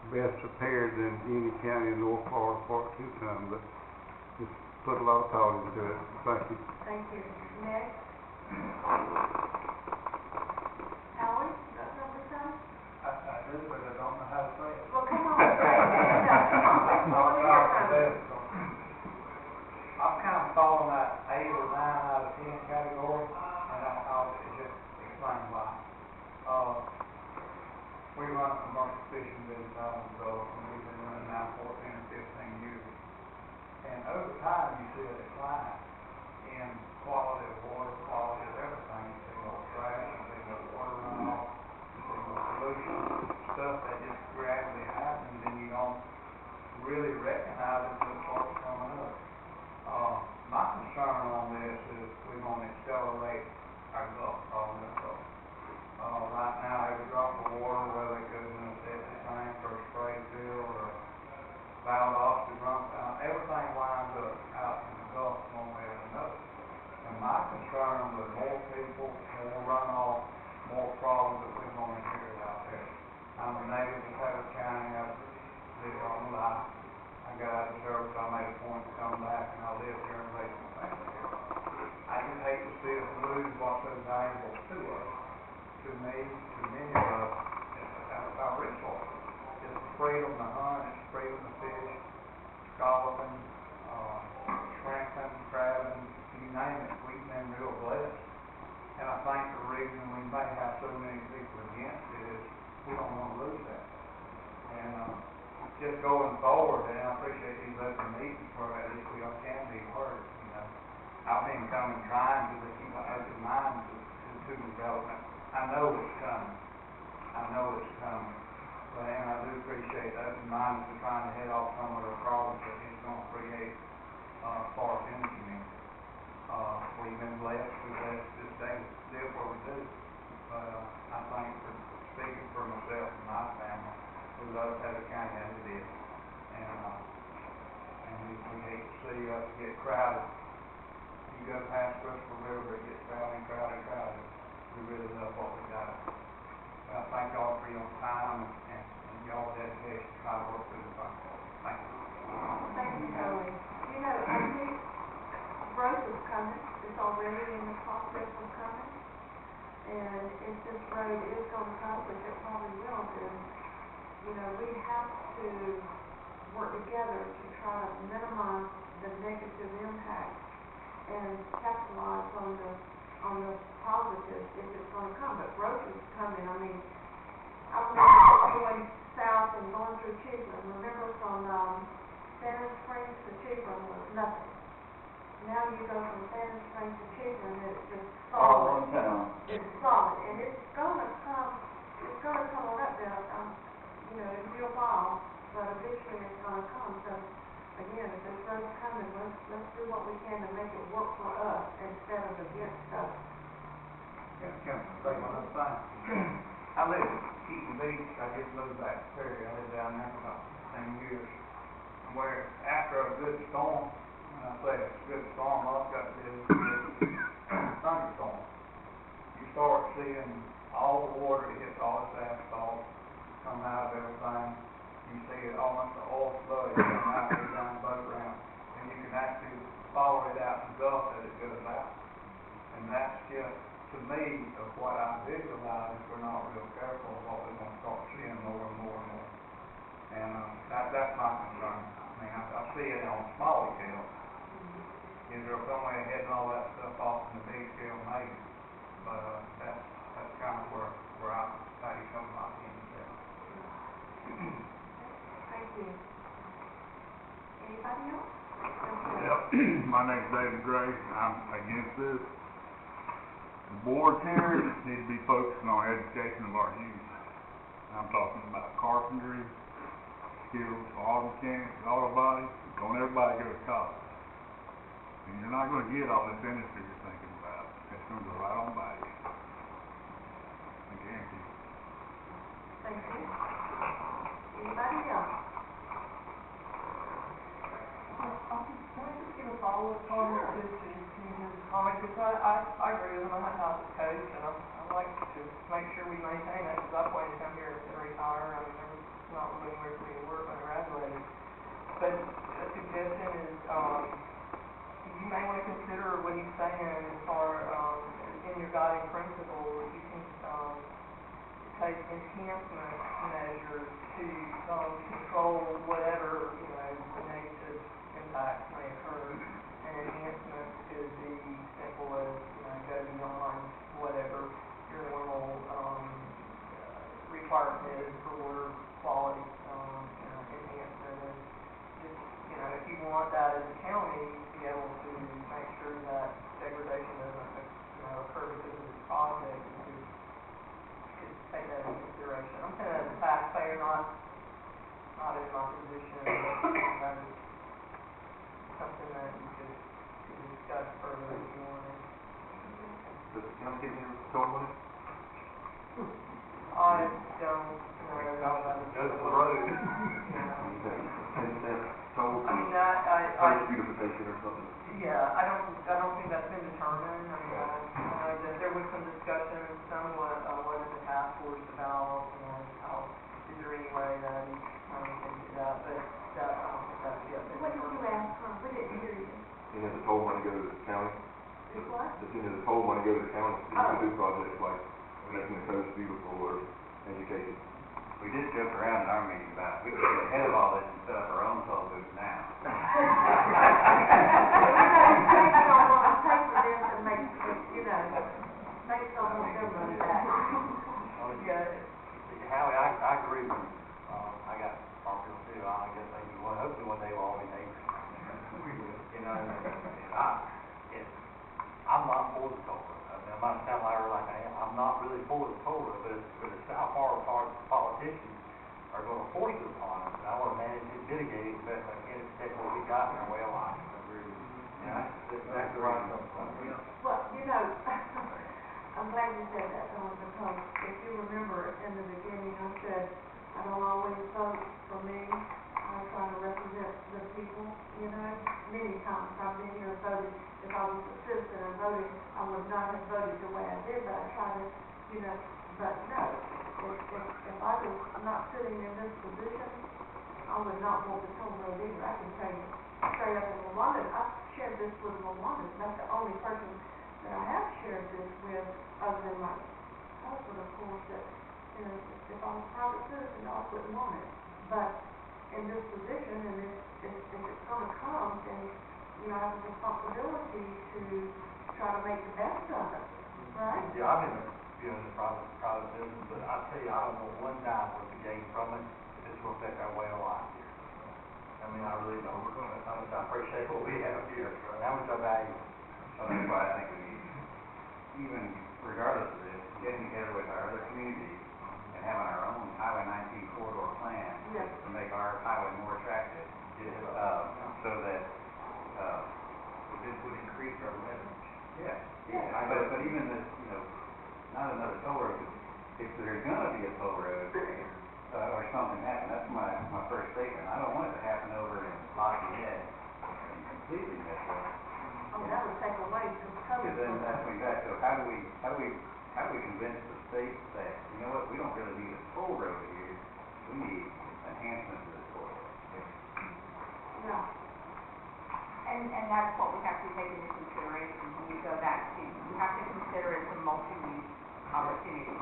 best prepared than any county in North Florida for it to come. But just put a lot of thought into it. Thank you. Thank you. Next. Howard, you got something to say? I do, but I don't know how to say it. Well, come on, say it. Come on, let me hear from you. I'm kind of falling that 8 or 9 out of 10 category, and I'll just explain why. We run a commercial fishing business out of the Gulf, and we've been running now 14 or 15 years. And over time, you see a decline in quality of water, quality of everything. You see more trash, you see more water runoff, you see more pollution, stuff that just gradually happens, and you don't really recognize it until it starts coming up. My concern on this is we're going to accelerate our Gulf problem. Right now, every drop of water, whether it goes in a septic tank or a spray field or valve off the drunk, everything winds up out in the Gulf one way or another. And my concern with more people, more runoff, more problems that we're going to inherit out there. I'm a native of Taylor County. I live all my life. I got out of service. I made a point to come back, and I live here and raise my family here. I just hate to see us lose what's so valuable to us. To me, to many of us, it's our resources. It's the freedom to hunt, it's the freedom to fish, scalloping, shrimping, crabbing, you name it. We've been real blessed. And I think the reason we may have so many people against it is we don't want to lose that. And just going forward, and I appreciate these open meetings where at least we all can be heard. I've been coming trying to keep an open mind to development. I know it's coming. But and I do appreciate the open mind to trying to head off some of the problems that it's going to create for us in the community. else get crowded. You go past Crystal River, it gets crowded. We really love what we got. I thank y'all for your time and y'all dedication to try to work through the process. Thank you. Thank you, Joey. You know, I think growth is coming, it's already in the process of coming. And if this road is gonna come, which it probably will, then, you know, we have to work together to try to minimize the negative impact and capitalize on the positives if it's gonna come. But growth is coming. I mean, I remember going south and going through Chiefland. Remember from Santa Springs to Chiefland was nothing. Now you go from Santa Springs to Chiefland and it's just All solid. one town. It's solid, and it's gonna come on up there. You know, it'll be a while, but eventually it's gonna come. So again, if this road's coming, let's do what we can to make it work for us instead of against us. Can I say one other thing? I live at Keaton Beach. I just moved back to Perry. I lived down there for about 10 years. Where after a good storm, when I say it's a good storm, all it's got to do is a thunderstorm. You start seeing all the water that hits all this asphalt come out of everything. You see it almost an oil sludge come out of down the boat ramp. And you can actually follow it out the Gulf as it goes out. And that's just, to me, of what I visualize, if we're not real careful of what we're going to start seeing more and more and more. And that's my concern. I mean, I see it on a smaller scale. Is there some way of heading all that stuff off in the big scale? Maybe. But that's kind of where I value some of my opinions there. Thank you. Anybody else? Yep, my name's David Gray, I'm against this. The board here need to be focusing on education of our youth. I'm talking about carpentry, skills, auto mechanics, auto body. Don't everybody go to college. And you're not gonna get all this industry you're thinking about. It's gonna go right on by you. I guarantee you. Thank you. Anybody else? Can I just give a follow-up comment to his comment? Because I agree with him. I'm a house coach, and I like to make sure we maintain that, because I plan to come here and retire. I mean, there was not really anywhere for me to work when I graduated. But a suggestion is, you may want to consider what he's saying as far in your guiding principles. You can take enhancement measures to control whatever, you know, the negative impacts may occur. And enhancement could be simple as, you know, go beyond whatever your normal requirement is for water quality. Enhancement is just, you know, if you want that as a county to be able to make sure that degradation doesn't, you know, occur because of this project, you could take that into consideration. I'm kind of a taxpayer, not in my position, but that is something that you could discuss further if you wanted. Does the county give you total money? I don't know. Just the road. Yeah. 10 cents total I mean, I beautification or something? yeah, I don't think that's been determined. I mean, I know that there was some discussion, somewhat, what in the task force about, you know, how, is there any way that each county can do that, but that, I don't think that's yet been What did you determined. ask for? We didn't hear you. And has the total money go to the county? Is what? Does the total money go to the county? Oh. Do projects like making the coast beautiful or education? We did joke around in our meeting about, we could get ahead of all this and set up our own toll booth now. We're not taking on what it takes for them to make, you know, based on what they're running back. Howie, I agree with you. I got property too. I guess maybe hopefully one day we'll all be neighbors. You know, I'm not for the toll road. I mean, I might sound like I am. I'm not really for the toll road, but it's how far politicians are going to force it upon us. And I want to manage it, mitigate it the best I can to protect what we got in our way of life. You know, that's exactly right. Well, you know, I'm glad you said that, Don, because if you remember in the beginning, I said, I don't always vote for me. I try to represent the people. you know, many times I've been here and voted. If I was a citizen and voted, I would not have voted the way I did, but I try to, you know, but no. If I was not sitting in this position, I would not want the toll road either. I can tell you straight up in Rwanda. I've shared this with Rwanda. That's the only person that I have shared this with, other than my husband, of course, that, you know, if I was a private citizen, I wouldn't want it. But in this position, and if it's gonna come, then, you know, I have a responsibility to try to make the best of it, right? Yeah, I've been, you know, in the private business, but I tell you, I don't want one dime worth of gain from it, if it's gonna affect our way of life here. I mean, I really don't. How much I appreciate what we have here, and how much I value. So that's why I think we need, even regardless of this, getting together with our other communities and having our own Highway 19 corridor plan Yes. to make our highway more attractive, so that, This would increase our revenue. yeah. But even this, you know, not another toll road, if there's gonna be a toll road, or something happen, that's my first statement. I don't want it to happen over in Lafayette and completely miss it. Oh, that would take away from coming. Because then that's when we got to, how do we convince the state that, you know what, we don't really need a toll road here, we need enhancement to this corridor. Yeah. And that's what we have to take into consideration when you go back to, you have to consider it a multi-use opportunity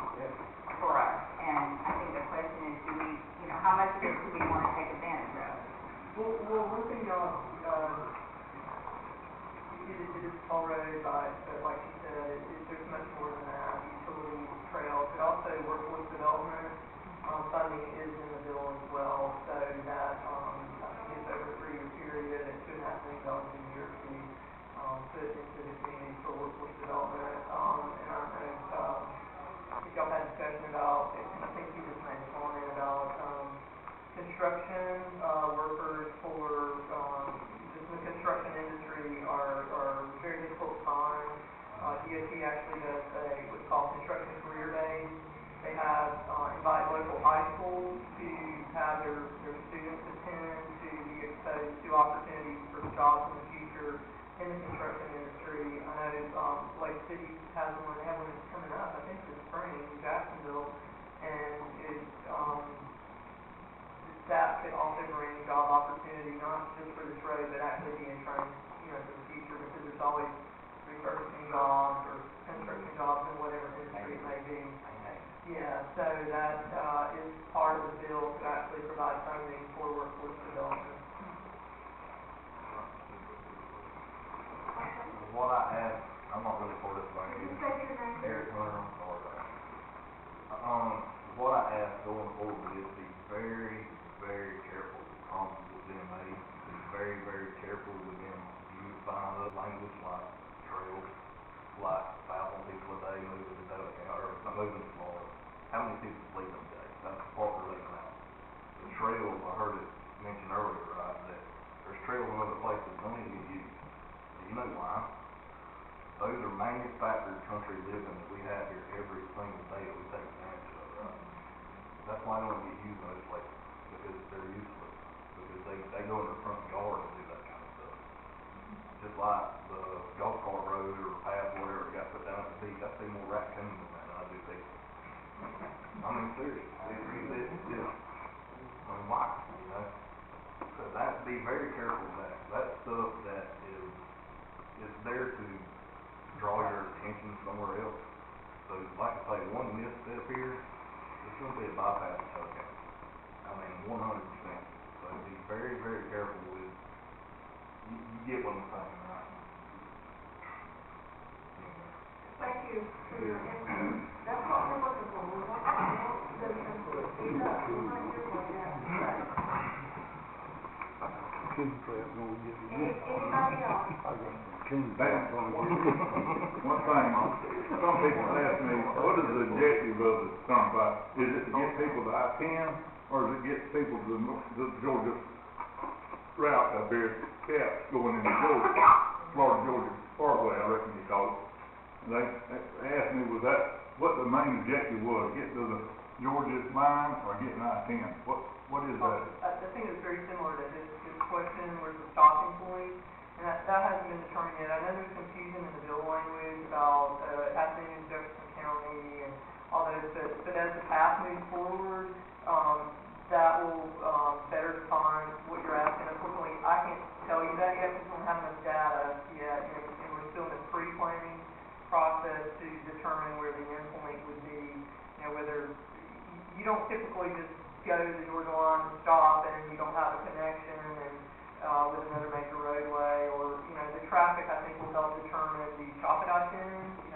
for us. And I think the question is, do we, you know, how much of it do we want to take advantage of? Well, one thing y'all, it is toll road, but like you said, there's much more than that. Utilities, trails, but also workforce development, funding is in the bill as well. So that, I think it's over a 3-year period at $2.5 million a year to, put into the community for workforce development. And I know, if y'all had a discussion about, and I think you just made a comment about, construction, workers for, just the construction industry are very difficult to find. DOT actually does what's called construction career days. They have, invite local high schools to have their students attend to be exposed to opportunities for jobs in the future in the construction industry. I know, Lake City has one, they have one that's coming up, I think this spring in Jacksonville, and it's, that could also bring job opportunity, not just for this road, but actually being trained, you know, for the future, because there's always resurfacing jobs or construction jobs in whatever industry it may be. Yeah, so that, is part of the bill to actually provide funding for workforce development. What I asked, I'm not really for this thing. Did you say your name? Eric Hunter, I'm sorry. What I asked going forward is be very, very careful with promises that's being made. Be very, very careful with them unifying up language like trails, like 1,000 people a day moving to Delican, or not moving tomorrow. How many people leave them a day? That's the part we're leaving out. The trails, I heard it mentioned earlier, right, that there's trails in other places that don't even get used. Do you know why? Those are manufactured country living that we have here every single day that we take advantage of, right? That's why they don't get used in those places, because they're useless, because they go in their front yard and do that kind of stuff. Just like the golf cart road or path, whatever, got put down at the beach, I see more raccoons in that than I do people. I mean, seriously, it's just, I mean, why, you know? So that, be very careful of that. That stuff that is there to draw your attention somewhere else. So, like I say, one misstep here, it's going to be a bypass of Tuck County. I mean, 100%. So be very, very careful with, you get what I'm saying, right? Thank you for your input. That's what we're looking for. We want citizens to speak up. We want to hear what they have to say. Anybody else? One thing, some people ask me, what is the objective of the turnpike? Is it to get people to I-10, or is it to get people to the Georgia route up there, Caps going into Georgia, Florida Georgia Parkway, I reckon you call it. They asked me, was that, what the main objective was, get to the Georgia line or getting I-10? What is that? I think it's very similar to his question, where's the stopping point, and that hasn't been determined yet. I know there's confusion in the bill language about, happening in Jefferson County and all those, but as the path moves forward, that will, better define what you're asking. Unfortunately, I can't tell you that yet, because we don't have enough data yet, and we're still in the pre-planning process to determine where the endpoint would be, whether, you don't typically just go to the Georgia line and stop, and you don't have a connection, and, with another major roadway, or, the traffic, I think, will help determine the stop at I-10,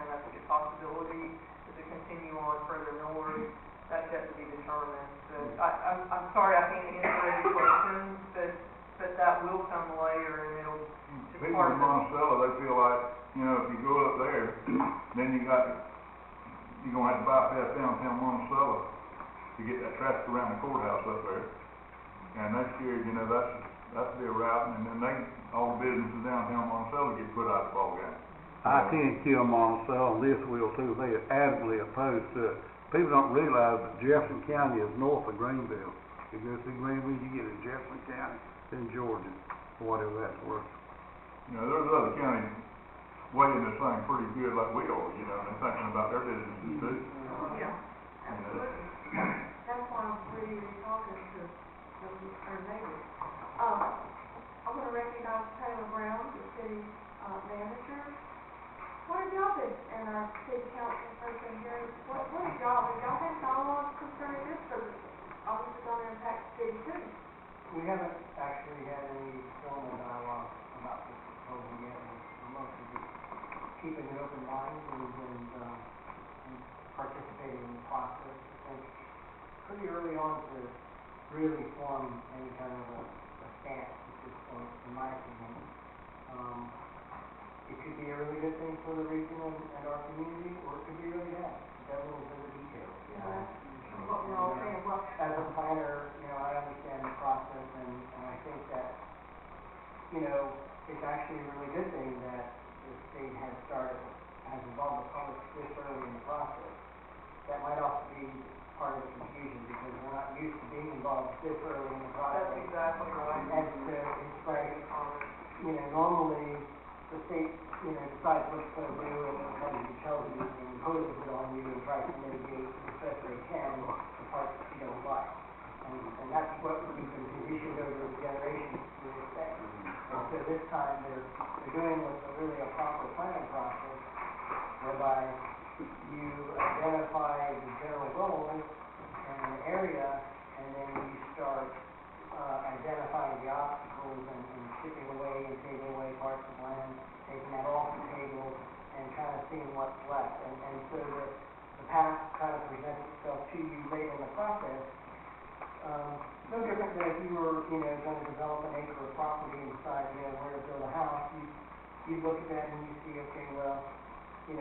that's a good possibility. If it continue on further north, that's yet to be determined. So, I'm sorry I can't answer every question, but that will come later, and it'll, it's People part in of the. Monticello, they feel like, if you go up there, then you're gonna have to bypass downtown Monticello to get that traffic around the courthouse up there. And that's scared, that's their route, and then all the businesses downtown Monticello get put out of the ballgame. I can't kill Monticello, and this will too, they are adamantly opposed to it. People don't realize that Jefferson County is north of Greenville. You go through Greenville, you get to Jefferson County, then Georgia, whatever that's worth. There's other counties weighing this thing pretty good like we are, and thinking about their businesses too. Yeah, absolutely. That's why we're talking to our neighbors. I'm gonna recognize Taylor Brown, the city, manager. What have y'all been, and our city council person here, what have y'all had dialogue concerning this, because it's obviously gonna impact the city too? We haven't actually had any formal dialogue about this proposal yet. We're mostly just keeping an open mind and participating in the process. I think pretty early on to really form any kind of a stance at this point, in my opinion. It could be a really good thing for the region and our community, or it could be really bad. The devil is in the details. What we're all saying, well, As a planner, I understand the process, and I think that, it's actually a really good thing that the state has involved the public this early in the process. That might also be part of the confusion, because we're not used to being involved this early in the process. That's exactly right. And so it's like, normally the state, decides what it's going to do, and it comes and tells you and imposes it on you and tries to mitigate as best they can the parts that you don't like. And that's what we've been conditioned over generations to expect. And so this time they're doing what's really a proper planning process, whereby you identify the general goals in an area, and then you start identifying the obstacles and chipping away and taking away parts of land, taking that off the table, and kind of seeing what's left. And so the path kind of presents itself to you late in the process. No different than if you were, going to develop an acre of property and decide, where to build a house. You look at that and you see, okay, well, is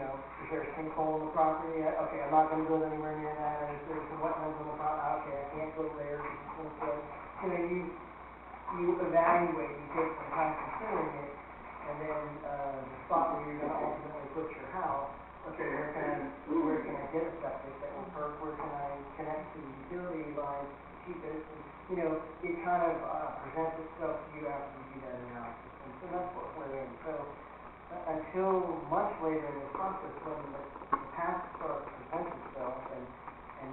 there a sinkhole on the property? Okay, I'm not going to build anywhere near that. And if there's some wetlands on the property, okay, I can't go there. It's going to flood. You evaluate, you take some time considering it, and then the spot where you're going to ultimately put your house. Okay, where can I get a septic that will work? Where can I connect to the utility lines cheapest? And, it kind of presents itself to you after you do that analysis. And so that's what we're in. So until much later in the process, when the path starts to present itself and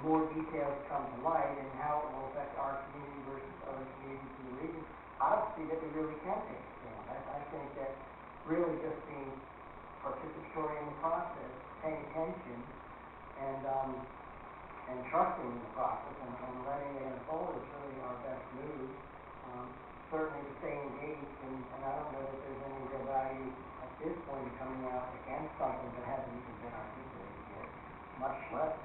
more details come to light and how it will affect our community versus other communities in the region, I don't see that we really can take a stand. I think that really just being participatory in the process, paying attention, and trusting in the process and letting it unfold is really our best move. Certainly to stay engaged, and I don't know that there's any real value at this point in coming out against something that hasn't even been articulated yet, much less,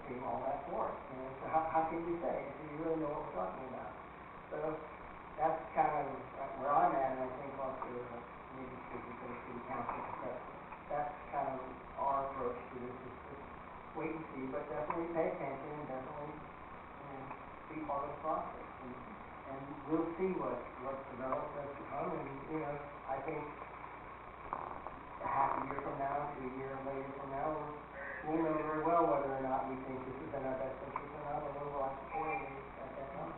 being all that for it. So how can you say if you really know what we're talking about? So that's kind of where I'm at, and I think also maybe speaking for the city council, that's kind of our approach to this, is just wait and see, but definitely pay attention and definitely, be part of the process. And we'll see what develops as to come, and, I think half a year from now to a year later from now, we'll know very well whether or not we think this is in our best interest or not, and we'll watch it at that time.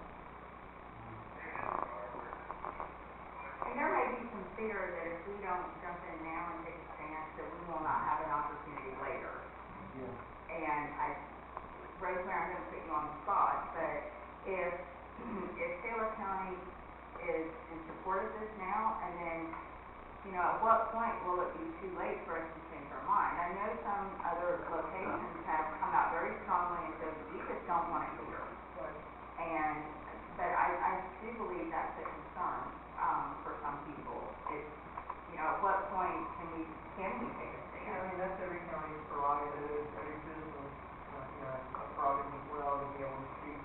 And there fear that if we don't jump in now and take a stance, that we will not have an opportunity later. Yeah. And Rosemary, I'm gonna put you on the spot, but if Taylor County is in support of this now, and then, you know, at what point will it be too late for us to change our mind? I know some other locations have come out very strongly and said, we just don't want it here. But I do believe that's a concern, for some people. It's, you know, at what point can we take a stand? I mean, that's every county's prerogative, every citizen's, you know, a prerogative as well, to be able to speak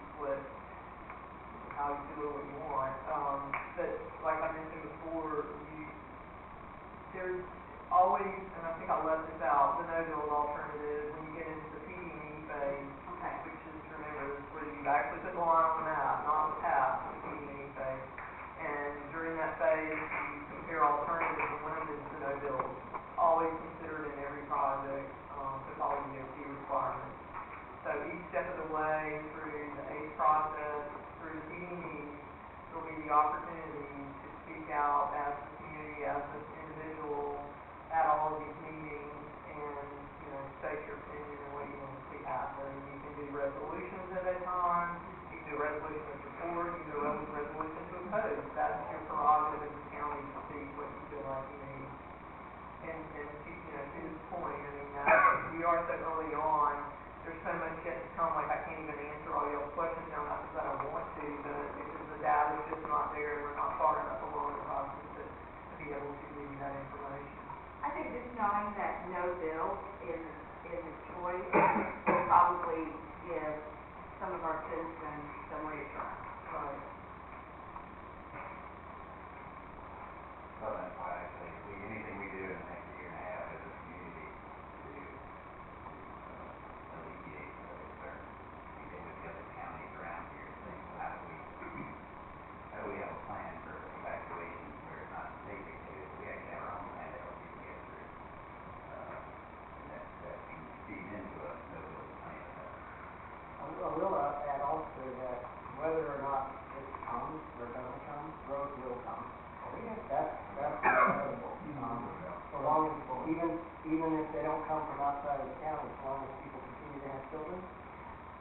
how you feel, what you want. But like I mentioned before, there's always, and I think I left this out, the no-build alternative when you get into the PD&E phase, which is, remember, is where you actually put the line on the map, not the path, the PD&E phase. And during that phase, you compare alternatives, and one of them is the no-build. Always considered in every project, with all the DOT requirements. So each step of the way through the ACE process, through the PD&E, there will be the opportunity to speak out as a community, as an individual, at all of these meetings, and, you know, state your opinion and what you want to see happen. You can do resolutions at that time, you can do a resolution of support, you can do a resolution to oppose. That's your prerogative as a county to speak what you feel like you need. And to, you know, to this point, I mean, we are so early on, there's so much yet to come, like I can't even answer all y'all's questions now, not because I don't want to, but because the data's just not there, we're not far enough along the process to be able to give you that information. I think just knowing that no bill is a choice will probably give some of our citizens some reassurance. Right. So that's why I say, anything we do in the next year and a half as a community to alleviate the concern, even with the other counties around here, saying, well, how do we have a plan for evacuation where it's not basic news, we actually have our own plan to help people get through. That can feed into a no-build plan. I will add also that whether or not this comes or doesn't come, growth will come. That's inevitable. So long as, even if they don't come from outside of the county, as long as people continue to have children,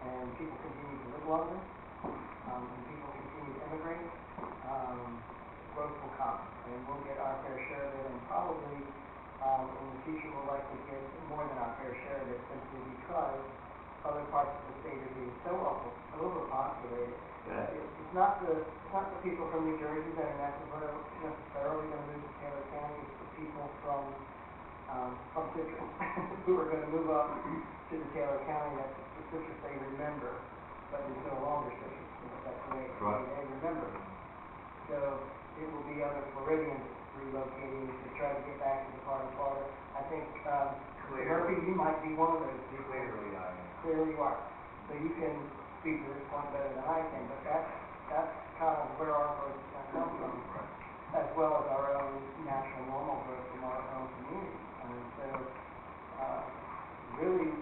and people continue to live longer, and people continue to immigrate, growth will come, and we'll get our fair share of it, and probably, in the future, we'll likely get more than our fair share of it, simply because other parts of the state are being so overpopulated. Yeah. It's not the people from New Jersey that are necessarily going to move to Taylor County. It's the people from Citrus who are going to move up to the Taylor County. That's the Citrus they remember, but it's no longer Citrus. That's the way they remember. So it will be other Floridians relocating to try to get back to the part of Florida. I think Murphy, you might be one of those people. Clearly you are. So you can speak to this point better than I can, but that's kind of where our growth is going to come from, as well as our own natural normal growth from our own community. And so really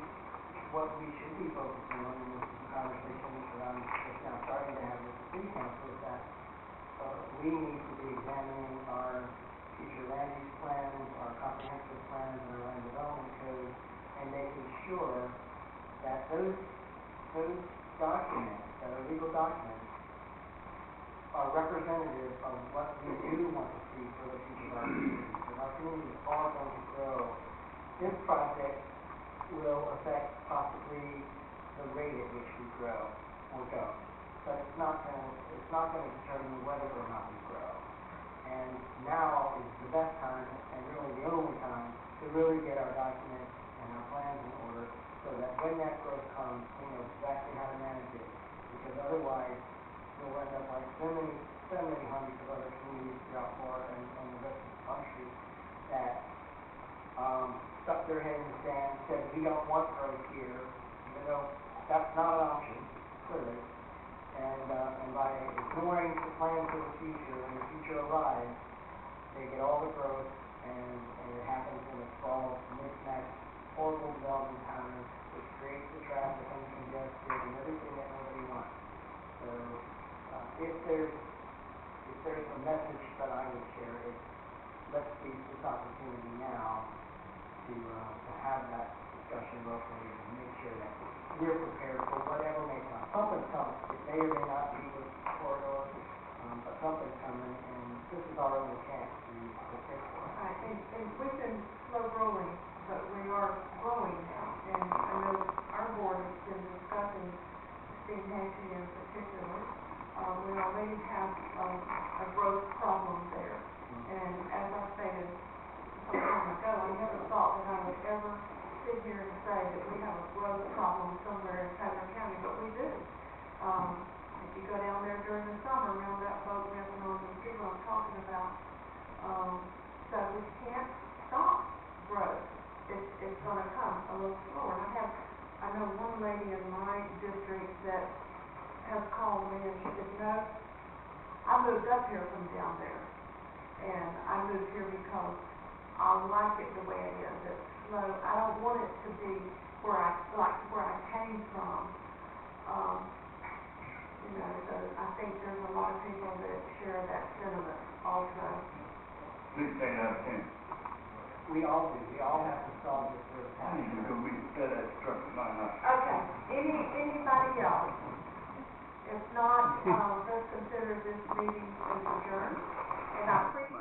what we should be focusing on in this conversation that I'm just now starting to have with the city council is that we need to be examining our future land use plans, our comprehensive plans, and our land development code, and making sure that those documents, that are legal documents, are representative of what we do want to see for the future of our community. Because our communities are going to grow. This project will affect possibly the rate at which we grow or don't. But it's not going to determine whether or not we grow. And now is the best time, and really the only time, to really get our documents and our plans in order, so that when that growth comes, we know exactly how to manage it. Because otherwise, we'll end up like so many hundreds of other communities throughout Florida and the rest of the country that stuck their head in the sand, said we don't want growth here, even though that's not an option, clearly. And by ignoring the plan for the future, when the future arrives, they get all the growth, and it happens in a sprawl, mismatched, horrible development pattern, which creates the traffic and congestion and everything that nobody wants. So if there's a message that I would share, it's opportunity now to have that discussion locally and make sure that we're prepared for whatever may come. Something's coming. It may or may not be with corridor, but something's coming, and this is our only chance to prepare for it. Right, and we've been slow growing, but we are growing now. And I know our board has been discussing Steamhanky in particular. We already have a growth problem there. And as I stated some time ago, I never thought that I would ever sit here and say that we have a growth problem somewhere in Taylor County, but we do. If you go down there during the summer, around that boat ramp and all those people I'm talking about, so we can't stop growth. It's gonna come a little slower. And I know one lady in my district that has called me and she said, no, I moved up here from down there. And I moved here because I like it the way it is. It's slow. I don't want it to be where I came from. You know, so I think there's a lot of people that share that sentiment also. 16 out of 10. We all do. We all have to solve this for the past. Because we said that structure, not enough. Okay, anybody else? If not, let's consider this meeting as adjourned, and I appreciate